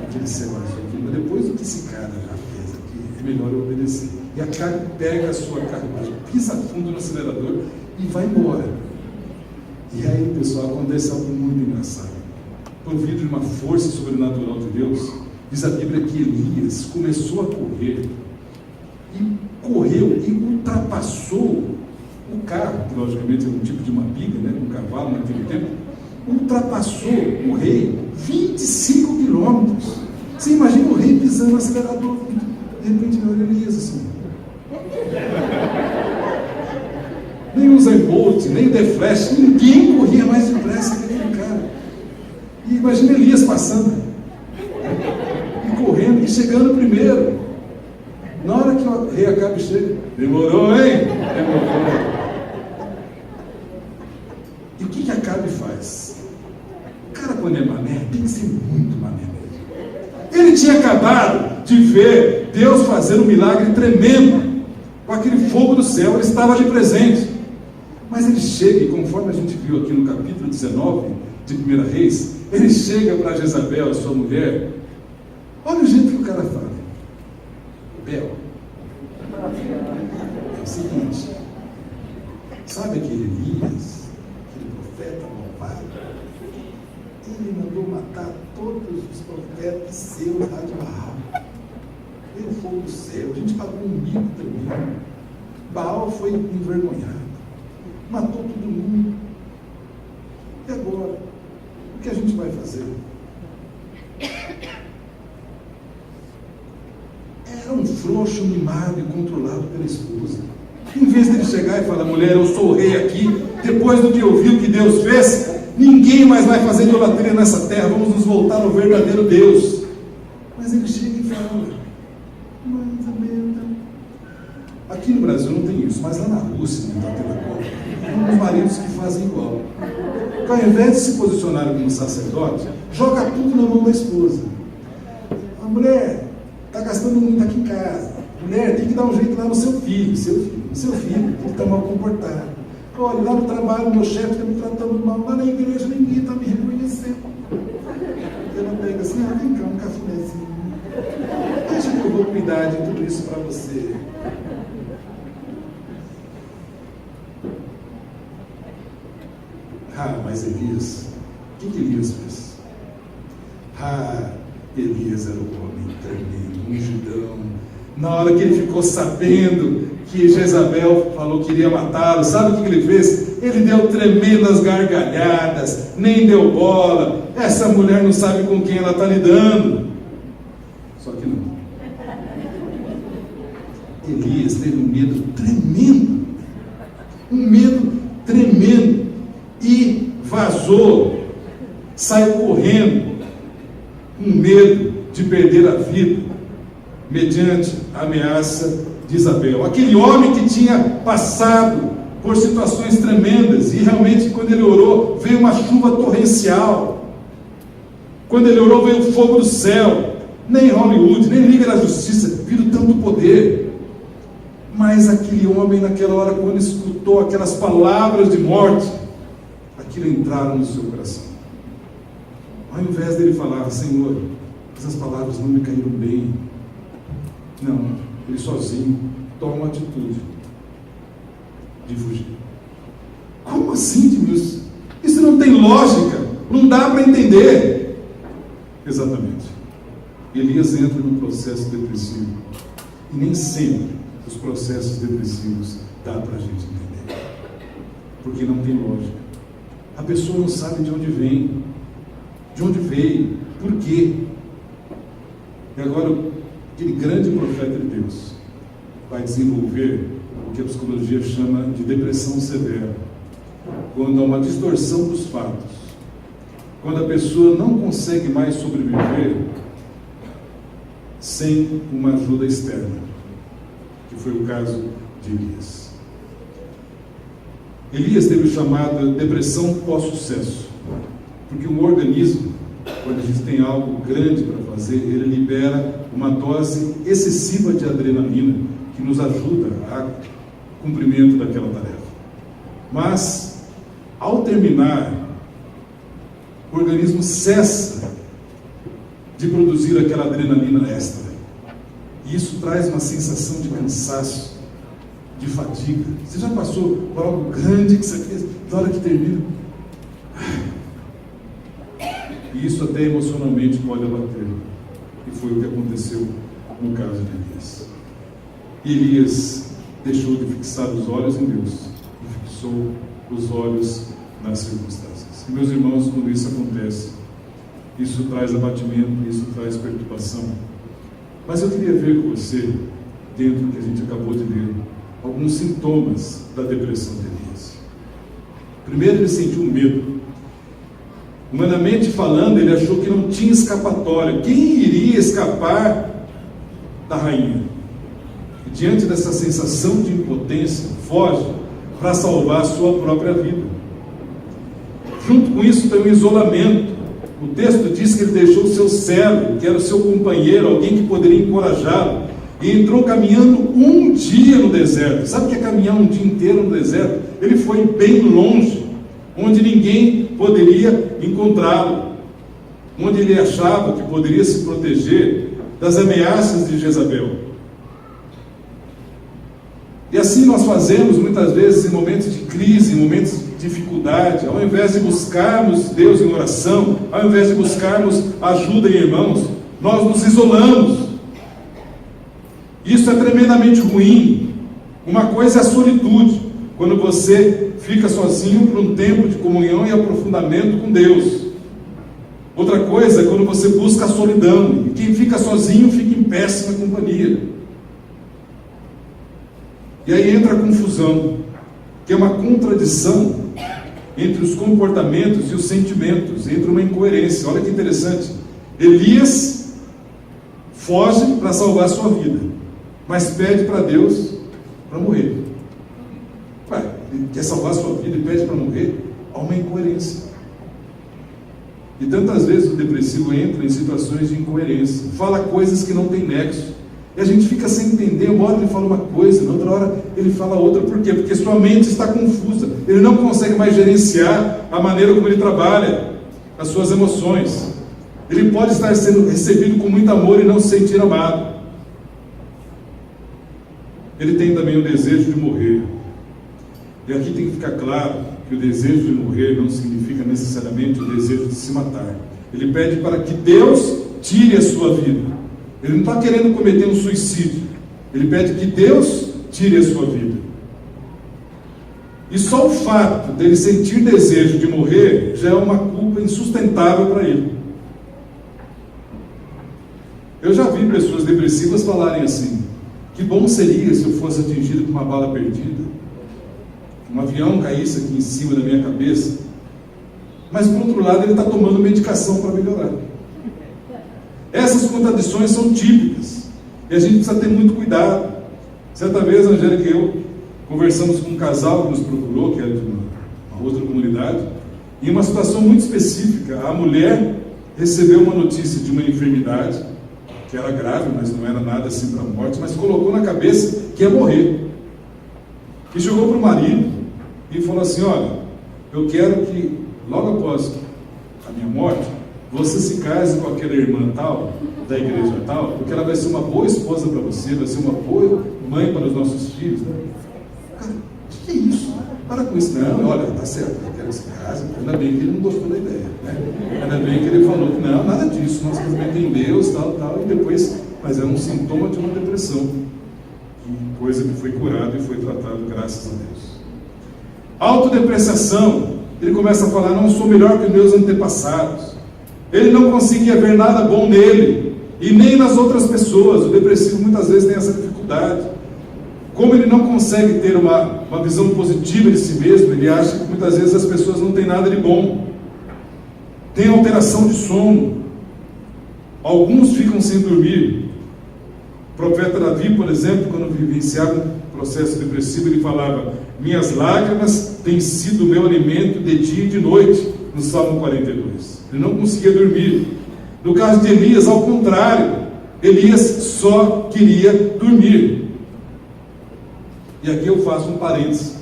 aquele céu azul aqui, mas depois do que esse cara já fez aqui, é melhor eu obedecer. E Acabe pega a sua carruagem, pisa fundo no acelerador e vai embora. E aí, pessoal, acontece algo muito engraçado. Provido de uma força sobrenatural de Deus, diz a Bíblia que Elias começou a correr, e correu e ultrapassou o carro, que logicamente era um tipo de uma biga, né, um cavalo naquele tempo, ultrapassou o rei 25 quilômetros. Você imagina o rei pisando no acelerador, de repente olha Elias assim. Nem o Usain Bolt, nem o The Flash, ninguém corria mais depressa que aquele cara. E imagina Elias passando, e correndo, e chegando primeiro. Na hora que o rei Acabe chega, demorou, hein? Demorou. E o que Acabe faz? O cara, quando é mané, tem que ser muito mané mesmo. Ele tinha acabado de ver Deus fazer um milagre tremendo, com aquele fogo do céu, ele estava ali presente. Mas ele chega, e conforme a gente viu aqui no capítulo 19 de 1 Reis, ele chega para Jezabel, a sua mulher. Olha o jeito que o cara fala. Bel, é o seguinte, sabe aquele Elias, aquele profeta malvado? Ele mandou matar todos os profetas seus lá de Baal. Ele foi do céu, a gente pagou um mico também. Baal foi envergonhado, matou todo mundo. E agora? O que a gente vai fazer? Era um frouxo mimado e controlado pela esposa. Em vez de ele chegar e falar: mulher, eu sou o rei aqui, depois do que ouviu que Deus fez, ninguém mais vai fazer idolatria nessa terra, vamos nos voltar ao verdadeiro Deus. Mas ele chega e fala: mas a merda. Aqui no Brasil não tem isso, mas lá na Rússia, não está tendo agora, tem uns maridos que fazem igual. Então, ao invés de se posicionar como sacerdote, joga tudo na mão da esposa. A mulher está gastando muito aqui em casa. Mulher, tem que dar um jeito lá no seu filho. Seu filho tem que estar mal comportado. Olha, lá no trabalho, meu chefe está me tratando mal. Lá na igreja, ninguém está me reconhecendo. Ela pega assim: vem cá, um cafunézinho. Deixa que eu vou cuidar de tudo isso para você. Mas Elias, o que Elias fez? Elias era um homem tremendo, ungidão. Na hora que ele ficou sabendo que Jezabel falou que iria matá-lo, sabe o que ele fez? Ele deu tremendas gargalhadas, nem deu bola. Essa mulher não sabe com quem ela está lidando. Só que não. Elias teve um medo tremendo. E vazou, saiu correndo, com medo de perder a vida, mediante a ameaça de Isabel. Aquele homem que tinha passado por situações tremendas, e realmente quando ele orou, veio uma chuva torrencial. Quando ele orou, veio o fogo do céu. Nem Hollywood, nem Liga da Justiça viram tanto poder. Mas aquele homem, naquela hora, quando escutou aquelas palavras de morte, aquilo entraram no seu coração. Ao invés dele falar: Senhor, essas palavras não me caíram bem. Não, ele sozinho toma uma atitude de fugir. Como assim, Deus? Isso não tem lógica, não dá para entender. Exatamente. Elias entra num processo depressivo. E nem sempre os processos depressivos dá para a gente entender. Porque não tem lógica. A pessoa não sabe de onde vem, de onde veio, por quê. E agora, aquele grande profeta de Deus vai desenvolver o que a psicologia chama de depressão severa. Quando há uma distorção dos fatos, quando a pessoa não consegue mais sobreviver sem uma ajuda externa, que foi o caso de Elias. Elias teve o chamado depressão pós-sucesso, porque o organismo, quando a gente tem algo grande para fazer, ele libera uma dose excessiva de adrenalina que nos ajuda ao cumprimento daquela tarefa. Mas, ao terminar, o organismo cessa de produzir aquela adrenalina extra. E isso traz uma sensação de cansaço, de fadiga. Você já passou por algo grande que você fez, na hora que termina? E isso até emocionalmente pode abater. E foi o que aconteceu no caso de Elias. E Elias deixou de fixar os olhos em Deus e fixou os olhos nas circunstâncias. E meus irmãos, quando isso acontece, isso traz abatimento, isso traz perturbação. Mas eu queria ver com você, dentro do que a gente acabou de ler, alguns sintomas da depressão de Elias. Primeiro, ele sentiu medo. Humanamente falando, ele achou que não tinha escapatória. Quem iria escapar da rainha? E diante dessa sensação de impotência, foge para salvar a sua própria vida. Junto com isso tem o isolamento. O texto diz que ele deixou o seu servo, que era o seu companheiro, alguém que poderia encorajá-lo, e entrou caminhando um dia no deserto. Sabe o que é caminhar um dia inteiro no deserto? Ele foi bem longe, onde ninguém poderia encontrá-lo, onde ele achava que poderia se proteger das ameaças de Jezabel. E assim nós fazemos muitas vezes em momentos de crise, em momentos de dificuldade. Ao invés de buscarmos Deus em oração, ao invés de buscarmos ajuda em irmãos, nós nos isolamos. Isso é tremendamente ruim. Uma coisa é a solitude, quando você fica sozinho por um tempo de comunhão e aprofundamento com Deus. Outra coisa é quando você busca a solidão, e quem fica sozinho fica em péssima companhia. E aí entra a confusão, que é uma contradição entre os comportamentos e os sentimentos, entre uma incoerência. Olha que interessante. Elias foge para salvar a sua vida, mas pede para Deus para morrer. Ele quer salvar a sua vida e pede para morrer? Há uma incoerência. E tantas vezes o depressivo entra em situações de incoerência, fala coisas que não tem nexo. E a gente fica sem entender, uma hora ele fala uma coisa, na outra hora ele fala outra. Por quê? Porque sua mente está confusa. Ele não consegue mais gerenciar a maneira como ele trabalha as suas emoções. Ele pode estar sendo recebido com muito amor e não se sentir amado. Ele tem também o desejo de morrer. E aqui tem que ficar claro que o desejo de morrer não significa necessariamente o desejo de se matar. Ele pede para que Deus tire a sua vida. Ele não está querendo cometer um suicídio. Ele pede que Deus tire a sua vida. E só o fato dele sentir desejo de morrer já é uma culpa insustentável para ele. Eu já vi pessoas depressivas falarem assim: que bom seria se eu fosse atingido por uma bala perdida, um avião caísse aqui em cima da minha cabeça. Mas por outro lado ele está tomando medicação para melhorar. Essas contradições são típicas e a gente precisa ter muito cuidado. Certa vez a Angélica e eu conversamos com um casal que nos procurou, que era de uma outra comunidade, em uma situação muito específica. A mulher recebeu uma notícia de uma enfermidade que era grave, mas não era nada assim para a morte, mas colocou na cabeça que ia morrer. E chegou para o marido e falou assim: olha, eu quero que logo após a minha morte, você se case com aquela irmã tal, da igreja tal, porque ela vai ser uma boa esposa para você, vai ser uma boa mãe para os nossos filhos. Cara, o que é isso? Para com isso. Não, olha, tá certo, eu quero que se case. Ainda bem que ele não gostou da ideia, né? Ainda bem que ele falou que não, nada disso, nosso casamento em Deus, tal, e depois, mas era um sintoma de uma depressão, coisa que foi curada e foi tratada, graças a Deus. Autodepreciação. Ele começa a falar: não sou melhor que meus antepassados. Ele não conseguia ver nada bom nele e nem nas outras pessoas. O depressivo muitas vezes tem essa dificuldade. Como ele não consegue ter uma visão positiva de si mesmo, ele acha que muitas vezes as pessoas não têm nada de bom. Tem alteração de sono. Alguns ficam sem dormir. O profeta Davi, por exemplo, quando vivenciava um processo depressivo, ele falava: minhas lágrimas têm sido o meu alimento de dia e de noite, no Salmo 42. Ele não conseguia dormir. No caso de Elias, ao contrário, Elias só queria dormir. E aqui eu faço um parênteses,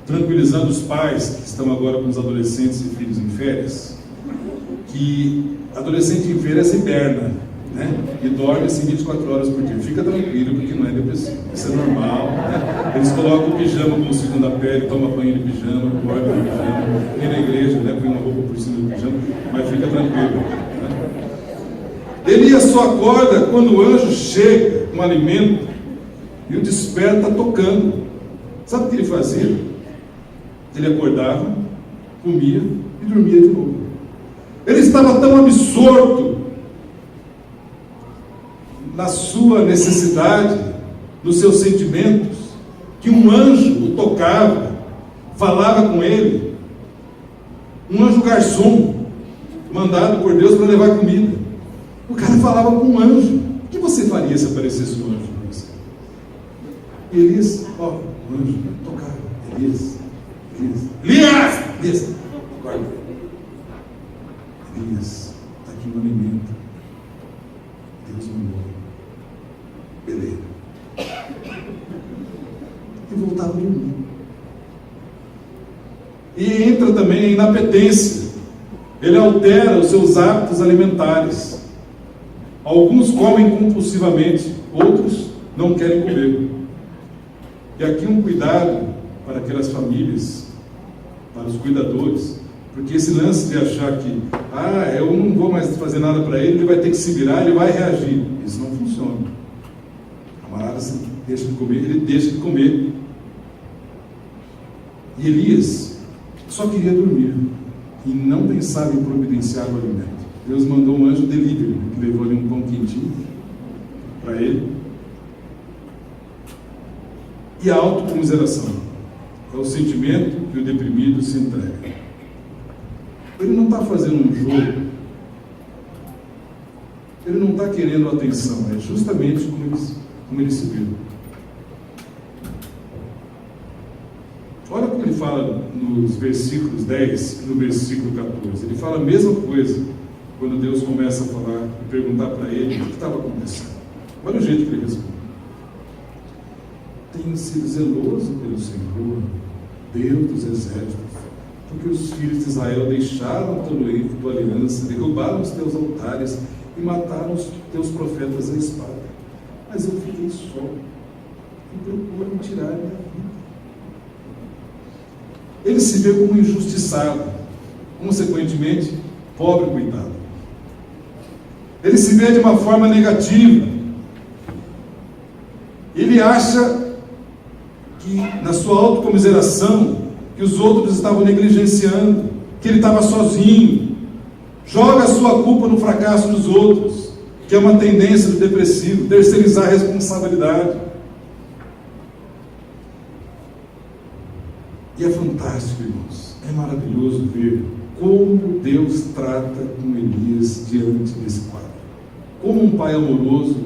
tranquilizando os pais que estão agora com os adolescentes e filhos em férias, que adolescente em férias hiberna, né? E dorme assim 24 horas por dia. Fica tranquilo, porque não é depressivo. Isso é normal, né? Eles colocam o pijama como segunda pele, tomam banho de pijama, dormem de pijama, vem na igreja, né? Põe uma roupa por cima do pijama, mas fica tranquilo, né? Elias só acorda quando o anjo chega com alimento e o desperta tocando. Sabe o que ele fazia? Ele acordava, comia e dormia de novo. Ele estava tão absorto na sua necessidade, nos seus sentimentos, que um anjo o tocava, falava com ele. Um anjo garçom, mandado por Deus para levar comida. O cara falava com um anjo. O que você faria se aparecesse um anjo para você? E Elias, o anjo tocava. Elias, acorda. Elias, está aqui um alimento. Deus mandou. Beleza. E voltava a dormir. E entra também a inapetência. Ele altera os seus hábitos alimentares. Alguns comem compulsivamente, outros não querem comer. E aqui um cuidado para aquelas famílias, para os cuidadores, porque esse lance de achar que eu não vou mais fazer nada para ele, ele vai ter que se virar, ele vai reagir. Isso não funciona. O camarada, se deixa de comer, ele deixa de comer. E Elias só queria dormir e não pensava em providenciar o alimento. Deus mandou um anjo delivery, que levou ali um pão quentinho para ele. E a autocomiseração é o sentimento que o deprimido se entrega. Ele não está fazendo um jogo, ele não está querendo atenção, é justamente como ele se viu. Olha como ele fala nos versículos 10 e no versículo 14. Ele fala a mesma coisa quando Deus começa a falar e perguntar para ele o que estava acontecendo. Olha o jeito que ele responde: tenho sido zeloso pelo Senhor, Deus dos exércitos, porque os filhos de Israel deixaram a tua aliança, derrubaram os teus altares e mataram os teus profetas à espada. Mas eu fiquei só e procuram tirar a minha vida. Ele se vê como injustiçado, consequentemente, pobre coitado. Ele se vê de uma forma negativa. Ele acha que, na sua autocomiseração, que os outros estavam negligenciando, que ele estava sozinho. Joga a sua culpa no fracasso dos outros, que é uma tendência do depressivo, terceirizar a responsabilidade. E é fantástico, irmãos, é maravilhoso ver como Deus trata com Elias diante desse quadro. Como um pai amoroso,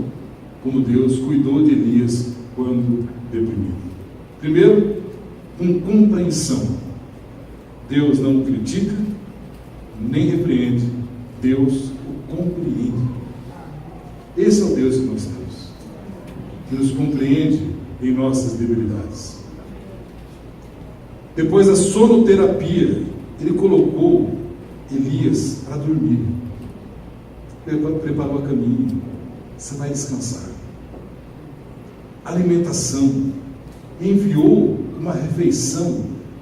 como Deus cuidou de Elias quando deprimido. Primeiro, com compreensão. Deus não o critica, nem repreende, Deus o compreende. Esse é o Deus que nós temos, que nos compreende em nossas debilidades. Depois da sonoterapia, ele colocou Elias para dormir. Preparou a caminha. Você vai descansar. Alimentação. Enviou uma refeição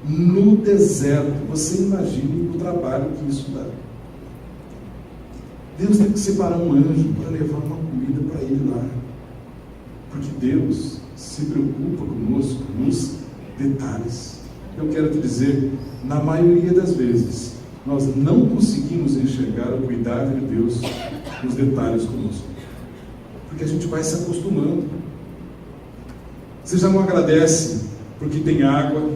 no deserto. Você imagine o trabalho que isso dá. Deus tem que separar um anjo para levar uma comida para ele lá. Porque Deus se preocupa conosco nos detalhes. Eu quero te dizer, na maioria das vezes, nós não conseguimos enxergar o cuidado de Deus nos detalhes conosco. Porque a gente vai se acostumando. Você já não agradece porque tem água.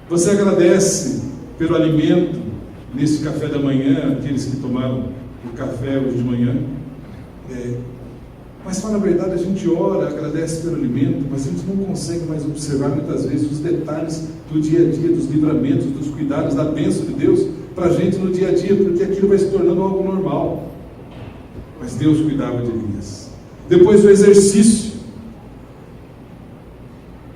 Você agradece pelo alimento nesse café da manhã, aqueles que tomaram o café hoje de manhã. Mas, para a verdade, a gente ora, agradece pelo alimento, mas a gente não consegue mais observar muitas vezes os detalhes do dia a dia, dos livramentos, dos cuidados, da bênção de Deus para a gente no dia a dia, porque aquilo vai se tornando algo normal. Mas Deus cuidava de Elias. Depois do exercício,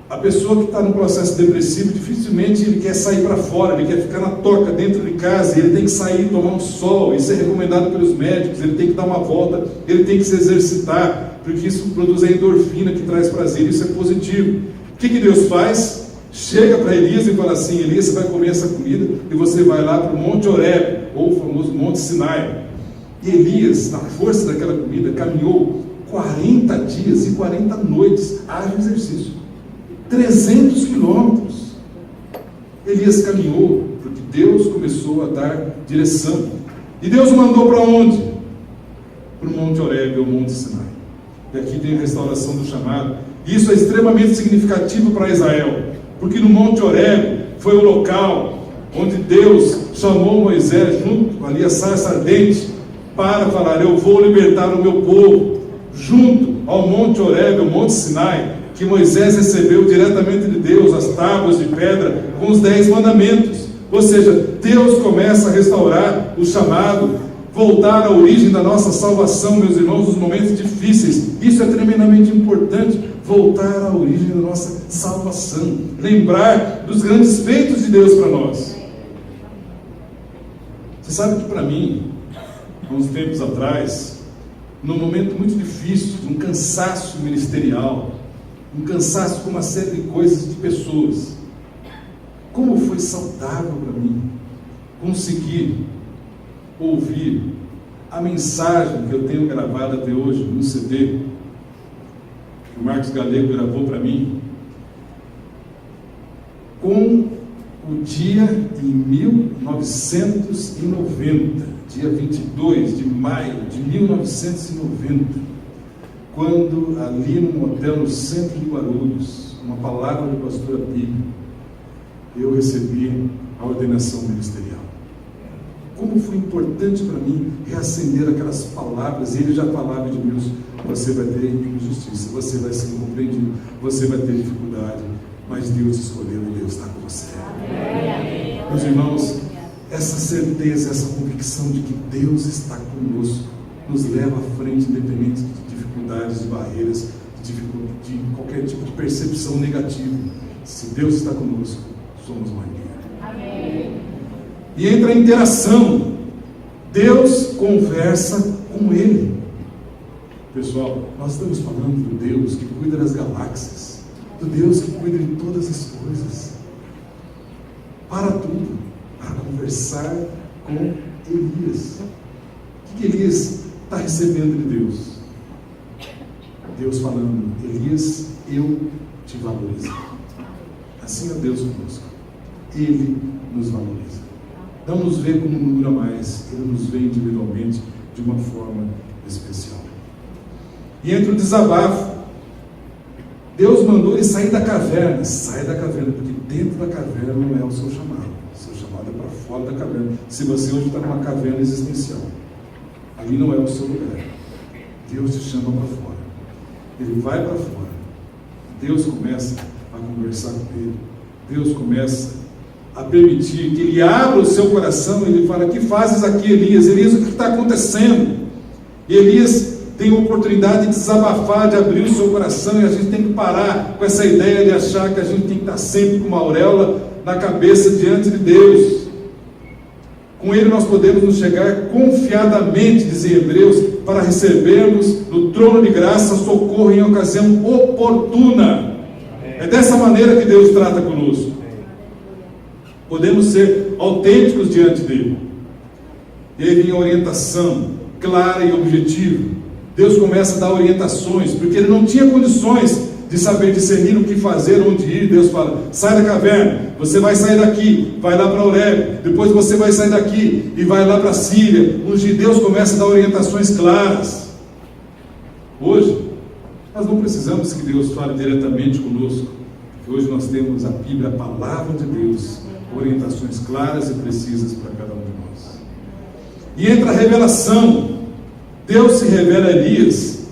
a pessoa que está no processo depressivo, dificilmente ele quer sair para fora, ele quer ficar na toca dentro de casa, ele tem que sair, tomar um sol, isso é recomendado pelos médicos, ele tem que dar uma volta, ele tem que se exercitar, porque isso produz a endorfina que traz prazer, isso é positivo. O que Deus faz? Chega para Elias e fala assim: Elias, você vai comer essa comida e você vai lá para o Monte Horebe, ou o famoso Monte Sinai. E Elias, na força daquela comida, caminhou 40 dias e 40 noites, haja exercício. 300 quilômetros. Elias caminhou, porque Deus começou a dar direção. E Deus o mandou para onde? Para o Monte Horebe, ou Monte Sinai. E aqui tem a restauração do chamado. Isso é extremamente significativo para Israel, porque no Monte Horebe foi o local onde Deus chamou Moisés, junto ali a sarça ardente, para falar: eu vou libertar o meu povo. Junto ao Monte Horebe, o Monte Sinai, que Moisés recebeu diretamente de Deus, as tábuas de pedra com os 10 mandamentos. Ou seja, Deus começa a restaurar o chamado, voltar à origem da nossa salvação, meus irmãos, nos momentos difíceis. Isso é tremendamente importante, voltar à origem da nossa salvação, lembrar dos grandes feitos de Deus para nós. Você sabe que para mim, há uns tempos atrás, num momento muito difícil, de um cansaço ministerial, um cansaço com uma série de coisas, de pessoas, como foi saudável para mim conseguir ouvir a mensagem que eu tenho gravado até hoje no CD que o Marcos Galego gravou para mim, com o dia de 1990, dia 22 de maio de 1990, quando ali num hotel no centro de Guarulhos, uma palavra do pastor Abílio, eu recebi a ordenação ministerial. Como foi importante para mim reacender aquelas palavras. Ele já falava de Deus: você vai ter injustiça, você vai ser incompreendido, você vai ter dificuldade, mas Deus escolheu e Deus está com você. Amém. Meus irmãos, essa certeza, essa convicção de que Deus está conosco nos leva à frente, independente de dificuldades, de barreiras, de qualquer tipo de percepção negativa. Se Deus está conosco, somos maioria. Amém. E entra a interação. Deus conversa com ele. Pessoal, nós estamos falando do Deus que cuida das galáxias, do Deus que cuida de todas as coisas. Para tudo, para conversar com Elias. O que Elias está recebendo de Deus? Deus falando: Elias, eu te valorizo. Assim é Deus conosco. Ele nos valoriza. Não nos vê como um número a mais, Ele nos vê individualmente de uma forma especial. E entra o desabafo. Deus mandou ele sair da caverna. Sai da caverna, porque dentro da caverna não é o seu chamado. O seu chamado é para fora da caverna. Se você hoje está numa caverna existencial, ali não é o seu lugar. Deus te chama para fora. Ele vai para fora. Deus começa a conversar com ele. Deus começa a permitir que ele abra o seu coração. Ele fala: que fazes aqui, Elias? Elias, o que está acontecendo? E Elias tem a oportunidade de desabafar, de abrir o seu coração, e a gente tem que parar com essa ideia de achar que a gente tem que estar sempre com uma auréola na cabeça diante de Deus. Com Ele nós podemos nos chegar confiadamente, diz em Hebreus, para recebermos no trono de graça socorro em ocasião oportuna. É dessa maneira que Deus trata conosco. Podemos ser autênticos diante dele. E aí vem a orientação clara e objetiva. Deus começa a dar orientações, porque ele não tinha condições de saber discernir o que fazer, onde ir. Deus fala: sai da caverna, você vai sair daqui, vai lá para Horebe, depois você vai sair daqui e vai lá para a Síria. Onde Deus começa a dar orientações claras. Hoje, nós não precisamos que Deus fale diretamente conosco, porque hoje nós temos a Bíblia, a palavra de Deus, orientações claras e precisas para cada um de nós. E entra a revelação. Deus se revela a Elias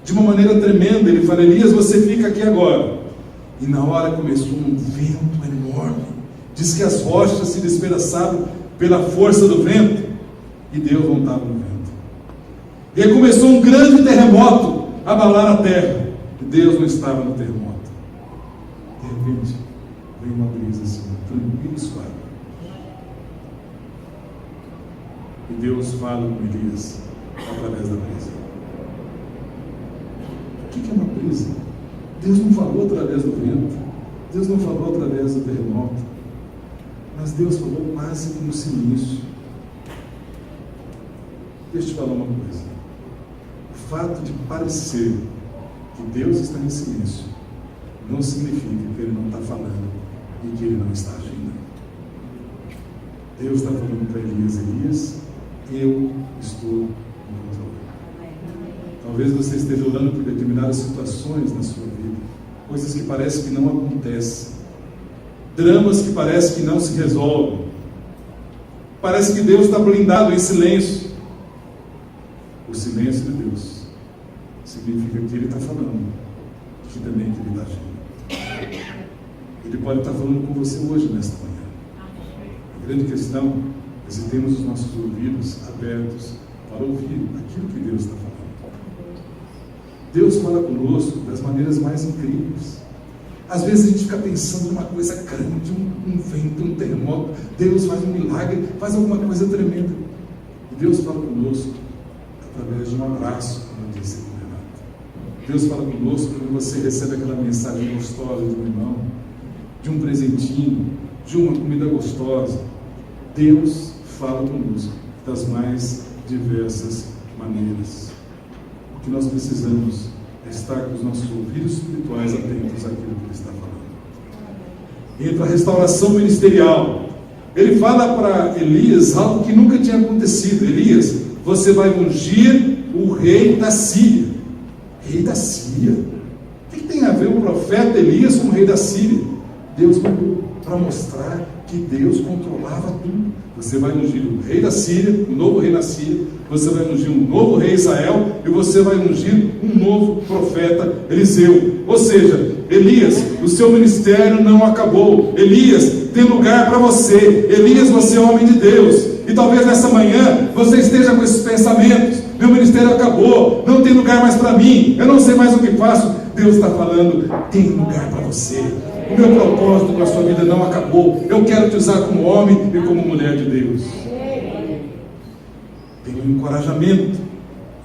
de uma maneira tremenda. Ele fala: Elias, você fica aqui agora. E na hora começou um vento enorme. Diz que as rochas se despedaçaram pela força do vento, e Deus não estava no vento. E aí começou um grande terremoto a abalar a terra, e Deus não estava no terremoto. De repente vem uma brisa assim, tranquila e suave, e Deus fala com Elias através da brisa. O que é uma brisa? Deus não falou através do vento, Deus não falou através do terremoto, mas Deus falou quase como silêncio. Deixa eu te falar uma coisa: o fato de parecer que Deus está em silêncio não significa que Ele não está falando e que Ele não está agindo. Deus está falando para Elias: Elias, eu estou no controle. Talvez você esteja orando por determinadas situações na sua vida, coisas que parecem que não acontecem, dramas que parecem que não se resolvem, parece que Deus está blindado em silêncio. O silêncio de Deus significa que Ele está falando, que também que Ele está agindo. Ele pode estar falando com você hoje, nesta manhã. A grande questão é se temos os nossos ouvidos abertos para ouvir aquilo que Deus está falando. Deus fala conosco das maneiras mais incríveis. Às vezes a gente fica pensando numa coisa grande, um vento, um terremoto. Deus faz um milagre, faz alguma coisa tremenda. E Deus fala conosco através de um abraço, como eu disse, Renato. Deus fala conosco quando você recebe aquela mensagem gostosa de um irmão, de um presentinho, de uma comida gostosa. Deus fala conosco das mais diversas maneiras. O que nós precisamos é estar com os nossos ouvidos espirituais atentos àquilo que Ele está falando. Entra a restauração ministerial. Ele fala para Elias algo que nunca tinha acontecido: Elias, você vai ungir o rei da Síria. Rei da Síria? O que tem a ver o profeta Elias com o rei da Síria? Deus mandou para mostrar que Deus controlava tudo. Você vai ungir o rei da Síria, o novo rei da Síria, você vai ungir um novo rei Israel, e você vai ungir um novo profeta Eliseu. Ou seja, Elias, o seu ministério não acabou. Elias, tem lugar para você. Elias, você é homem de Deus. E talvez nessa manhã você esteja com esses pensamentos: meu ministério acabou, não tem lugar mais para mim, eu não sei mais o que faço. Deus está falando: tem lugar para você. O meu propósito com a sua vida não acabou. Eu quero te usar como homem e como mulher de Deus. Tem um encorajamento: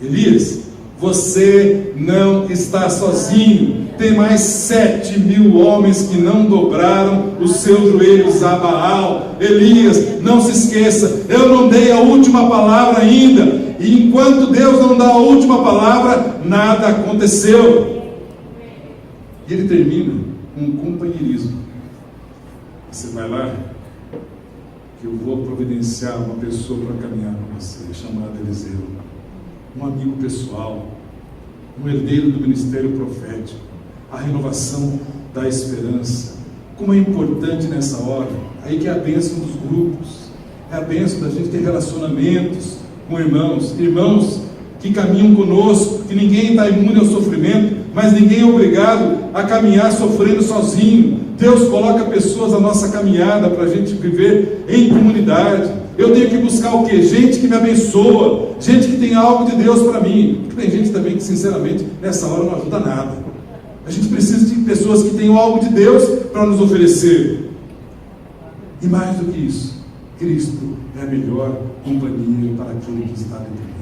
Elias, você não está sozinho. Tem mais 7.000 homens que não dobraram os seus joelhos a Baal. Elias, não se esqueça, eu não dei a última palavra ainda. E enquanto Deus não dá a última palavra, nada aconteceu. E ele termina com um companheirismo. Você vai lá, que eu vou providenciar uma pessoa para caminhar com você, chamada Eliseu, um amigo pessoal, um herdeiro do ministério profético, a renovação da esperança. Como é importante nessa hora, aí que é a bênção dos grupos, é a bênção da gente ter relacionamentos com irmãos que caminham conosco, que ninguém está imune ao sofrimento, mas ninguém é obrigado a caminhar sofrendo sozinho. Deus coloca pessoas na nossa caminhada para a gente viver em comunidade. Eu tenho que buscar o quê? Gente que me abençoa, gente que tem algo de Deus para mim. Porque tem gente também que, sinceramente, nessa hora não ajuda nada. A gente precisa de pessoas que tenham algo de Deus para nos oferecer. E mais do que isso, Cristo é a melhor companhia para aquele que está dentro dele.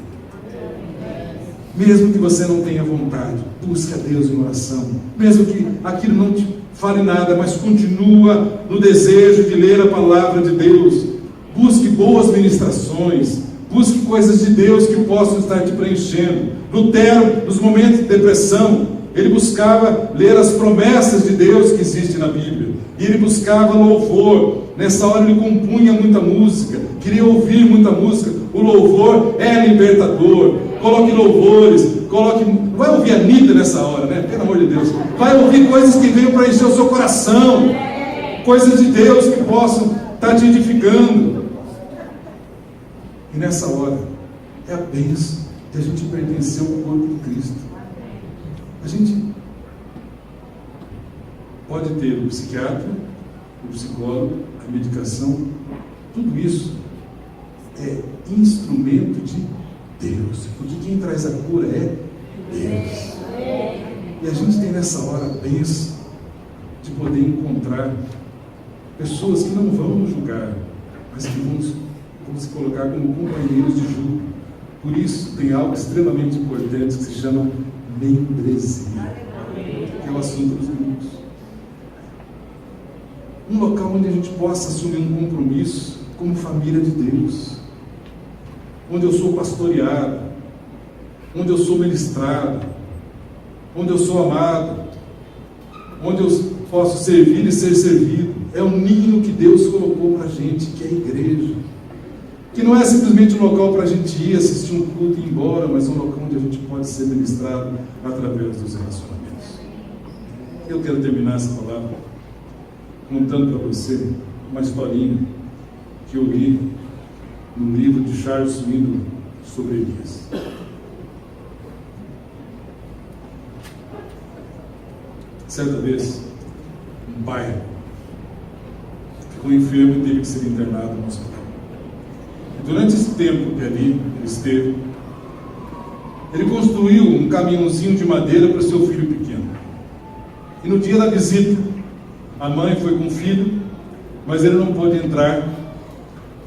Mesmo que você não tenha vontade, busque a Deus em oração. Mesmo que aquilo não te fale nada, mas continua no desejo de ler a palavra de Deus. Busque boas ministrações, busque coisas de Deus que possam estar te preenchendo. Lutero, nos momentos de depressão, ele buscava ler as promessas de Deus que existem na Bíblia. E ele buscava louvor. Nessa hora ele compunha muita música, queria ouvir muita música. O louvor é libertador. Coloque louvores, não vai ouvir a Anitta nessa hora, né? Pelo amor de Deus. Vai ouvir coisas que venham para encher o seu coração. Coisas de Deus que possam estar te edificando. E nessa hora, é a bênção de a gente pertencer ao corpo de Cristo. A gente pode ter o psiquiatra, o psicólogo, a medicação, tudo isso é instrumento de Deus, porque quem traz a cura é Deus. E a gente tem nessa hora a bênção de poder encontrar pessoas que não vão nos julgar, mas que vão se colocar como companheiros de julgo. Por isso tem algo extremamente importante que se chama membresia, que é o assunto dos grupos. Um local onde a gente possa assumir um compromisso como família de Deus, onde eu sou pastoreado, onde eu sou ministrado, onde eu sou amado, onde eu posso servir e ser servido. É o ninho que Deus colocou para a gente, que é a igreja, que não é simplesmente um local para a gente ir assistir um culto e ir embora, mas um local onde a gente pode ser ministrado através dos relacionamentos. Eu quero terminar essa palavra contando para você uma historinha que eu li no livro de Charles Swindoll sobre Elias. Certa vez, um pai ficou enfermo e teve que ser internado no hospital. E durante esse tempo que ali ele esteve, ele construiu um caminhãozinho de madeira para o seu filho pequeno. E no dia da visita, a mãe foi com o filho, mas ele não pôde entrar.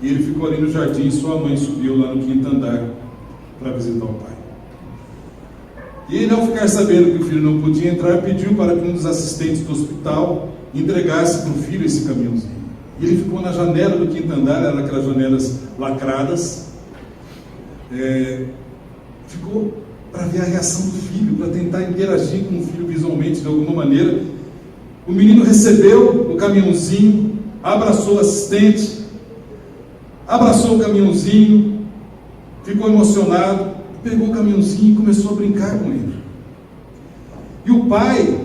E ele ficou ali no jardim e sua mãe subiu lá no quinto andar para visitar o pai. E ele, ao ficar sabendo que o filho não podia entrar, pediu para que um dos assistentes do hospital entregasse para o filho esse caminhãozinho. E ele ficou na janela do quinto andar, eram aquelas janelas lacradas, ficou para ver a reação do filho, para tentar interagir com o filho visualmente de alguma maneira. O menino recebeu o caminhãozinho, abraçou o assistente, abraçou o caminhãozinho, ficou emocionado, pegou o caminhãozinho e começou a brincar com ele. E o pai,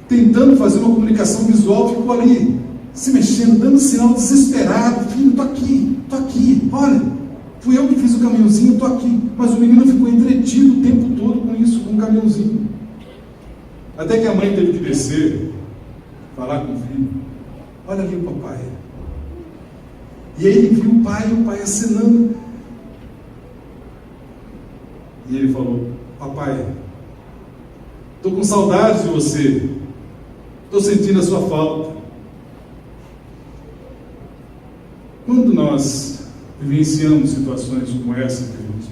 tentando fazer uma comunicação visual, ficou ali, se mexendo, dando sinal desesperado: filho, estou aqui, olha, fui eu que fiz o caminhãozinho, estou aqui. Mas o menino ficou entretido o tempo todo com isso, com o caminhãozinho. Até que a mãe teve que descer, falar com o filho: olha ali o papai. E aí ele viu o pai acenando. E ele falou: papai, estou com saudade de você, estou sentindo a sua falta. Quando nós vivenciamos situações como essa que a gente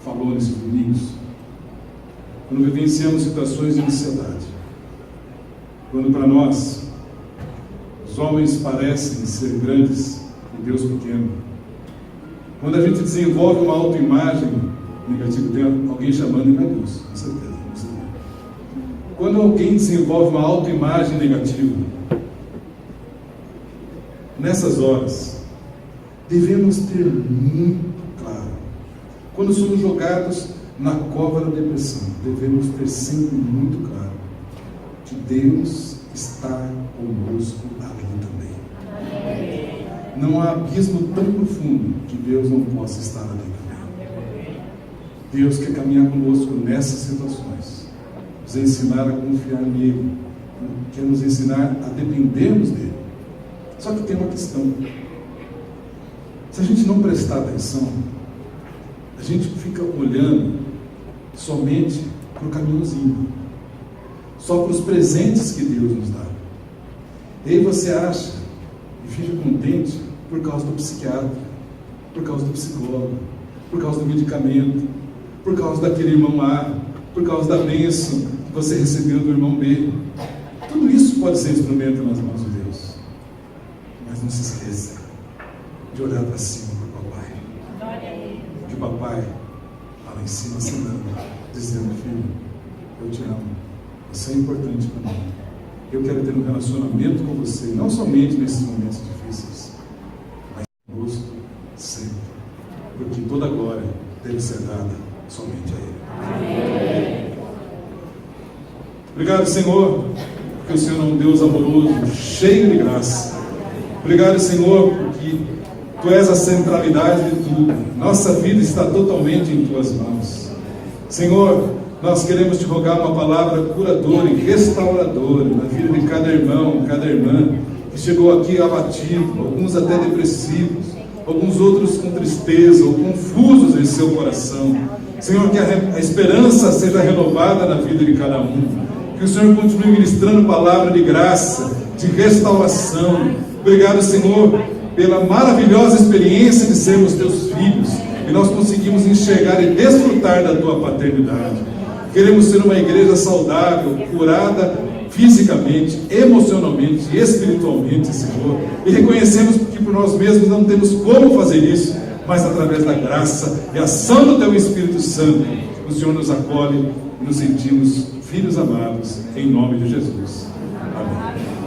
falou nesses domingos, quando vivenciamos situações de ansiedade, quando para nós os homens parecem ser grandes e Deus pequeno, quando a gente desenvolve uma autoimagem negativa, tem alguém chamando em Deus, com certeza. Quando alguém desenvolve uma autoimagem negativa, nessas horas, devemos ter muito claro, quando somos jogados na cova da depressão, devemos ter sempre muito claro que Deus está conosco ali também. Não há abismo tão profundo que Deus não possa estar ali também. Deus quer caminhar conosco nessas situações, nos ensinar a confiar nele, quer nos ensinar a dependermos dele. Só que tem uma questão. Se a gente não prestar atenção, a gente fica olhando somente para o caminhozinho, só para os presentes que Deus nos dá. E aí você acha e fica contente por causa do psiquiatra, por causa do psicólogo, por causa do medicamento, por causa daquele irmão A, por causa da bênção que você recebeu do irmão B. Tudo isso pode ser instrumento nas mãos de Deus. Mas não se esqueça de olhar para cima para o papai. De papai lá em cima assinando, dizendo: filho, eu te amo, você é importante para mim. Eu quero ter um relacionamento com você, não somente nesses momentos difíceis, mas conosco sempre. Porque toda glória deve ser dada somente a Ele. Amém. Obrigado, Senhor, porque o Senhor é um Deus amoroso, cheio de graça. Obrigado, Senhor, porque Tu és a centralidade de tudo. Nossa vida está totalmente em Tuas mãos. Senhor, nós queremos Te rogar uma palavra curadora e restauradora na vida de cada irmão, cada irmã que chegou aqui abatido, alguns até depressivos, alguns outros com tristeza ou confusos em seu coração. Senhor, que a esperança seja renovada na vida de cada um. Que o Senhor continue ministrando palavra de graça, de restauração. Obrigado, Senhor, pela maravilhosa experiência de sermos Teus filhos e nós conseguimos enxergar e desfrutar da Tua paternidade. Queremos ser uma igreja saudável, curada fisicamente, emocionalmente e espiritualmente, Senhor. E reconhecemos que por nós mesmos não temos como fazer isso, mas através da graça e ação do Teu Espírito Santo, o Senhor nos acolhe e nos sentimos filhos amados, em nome de Jesus. Amém.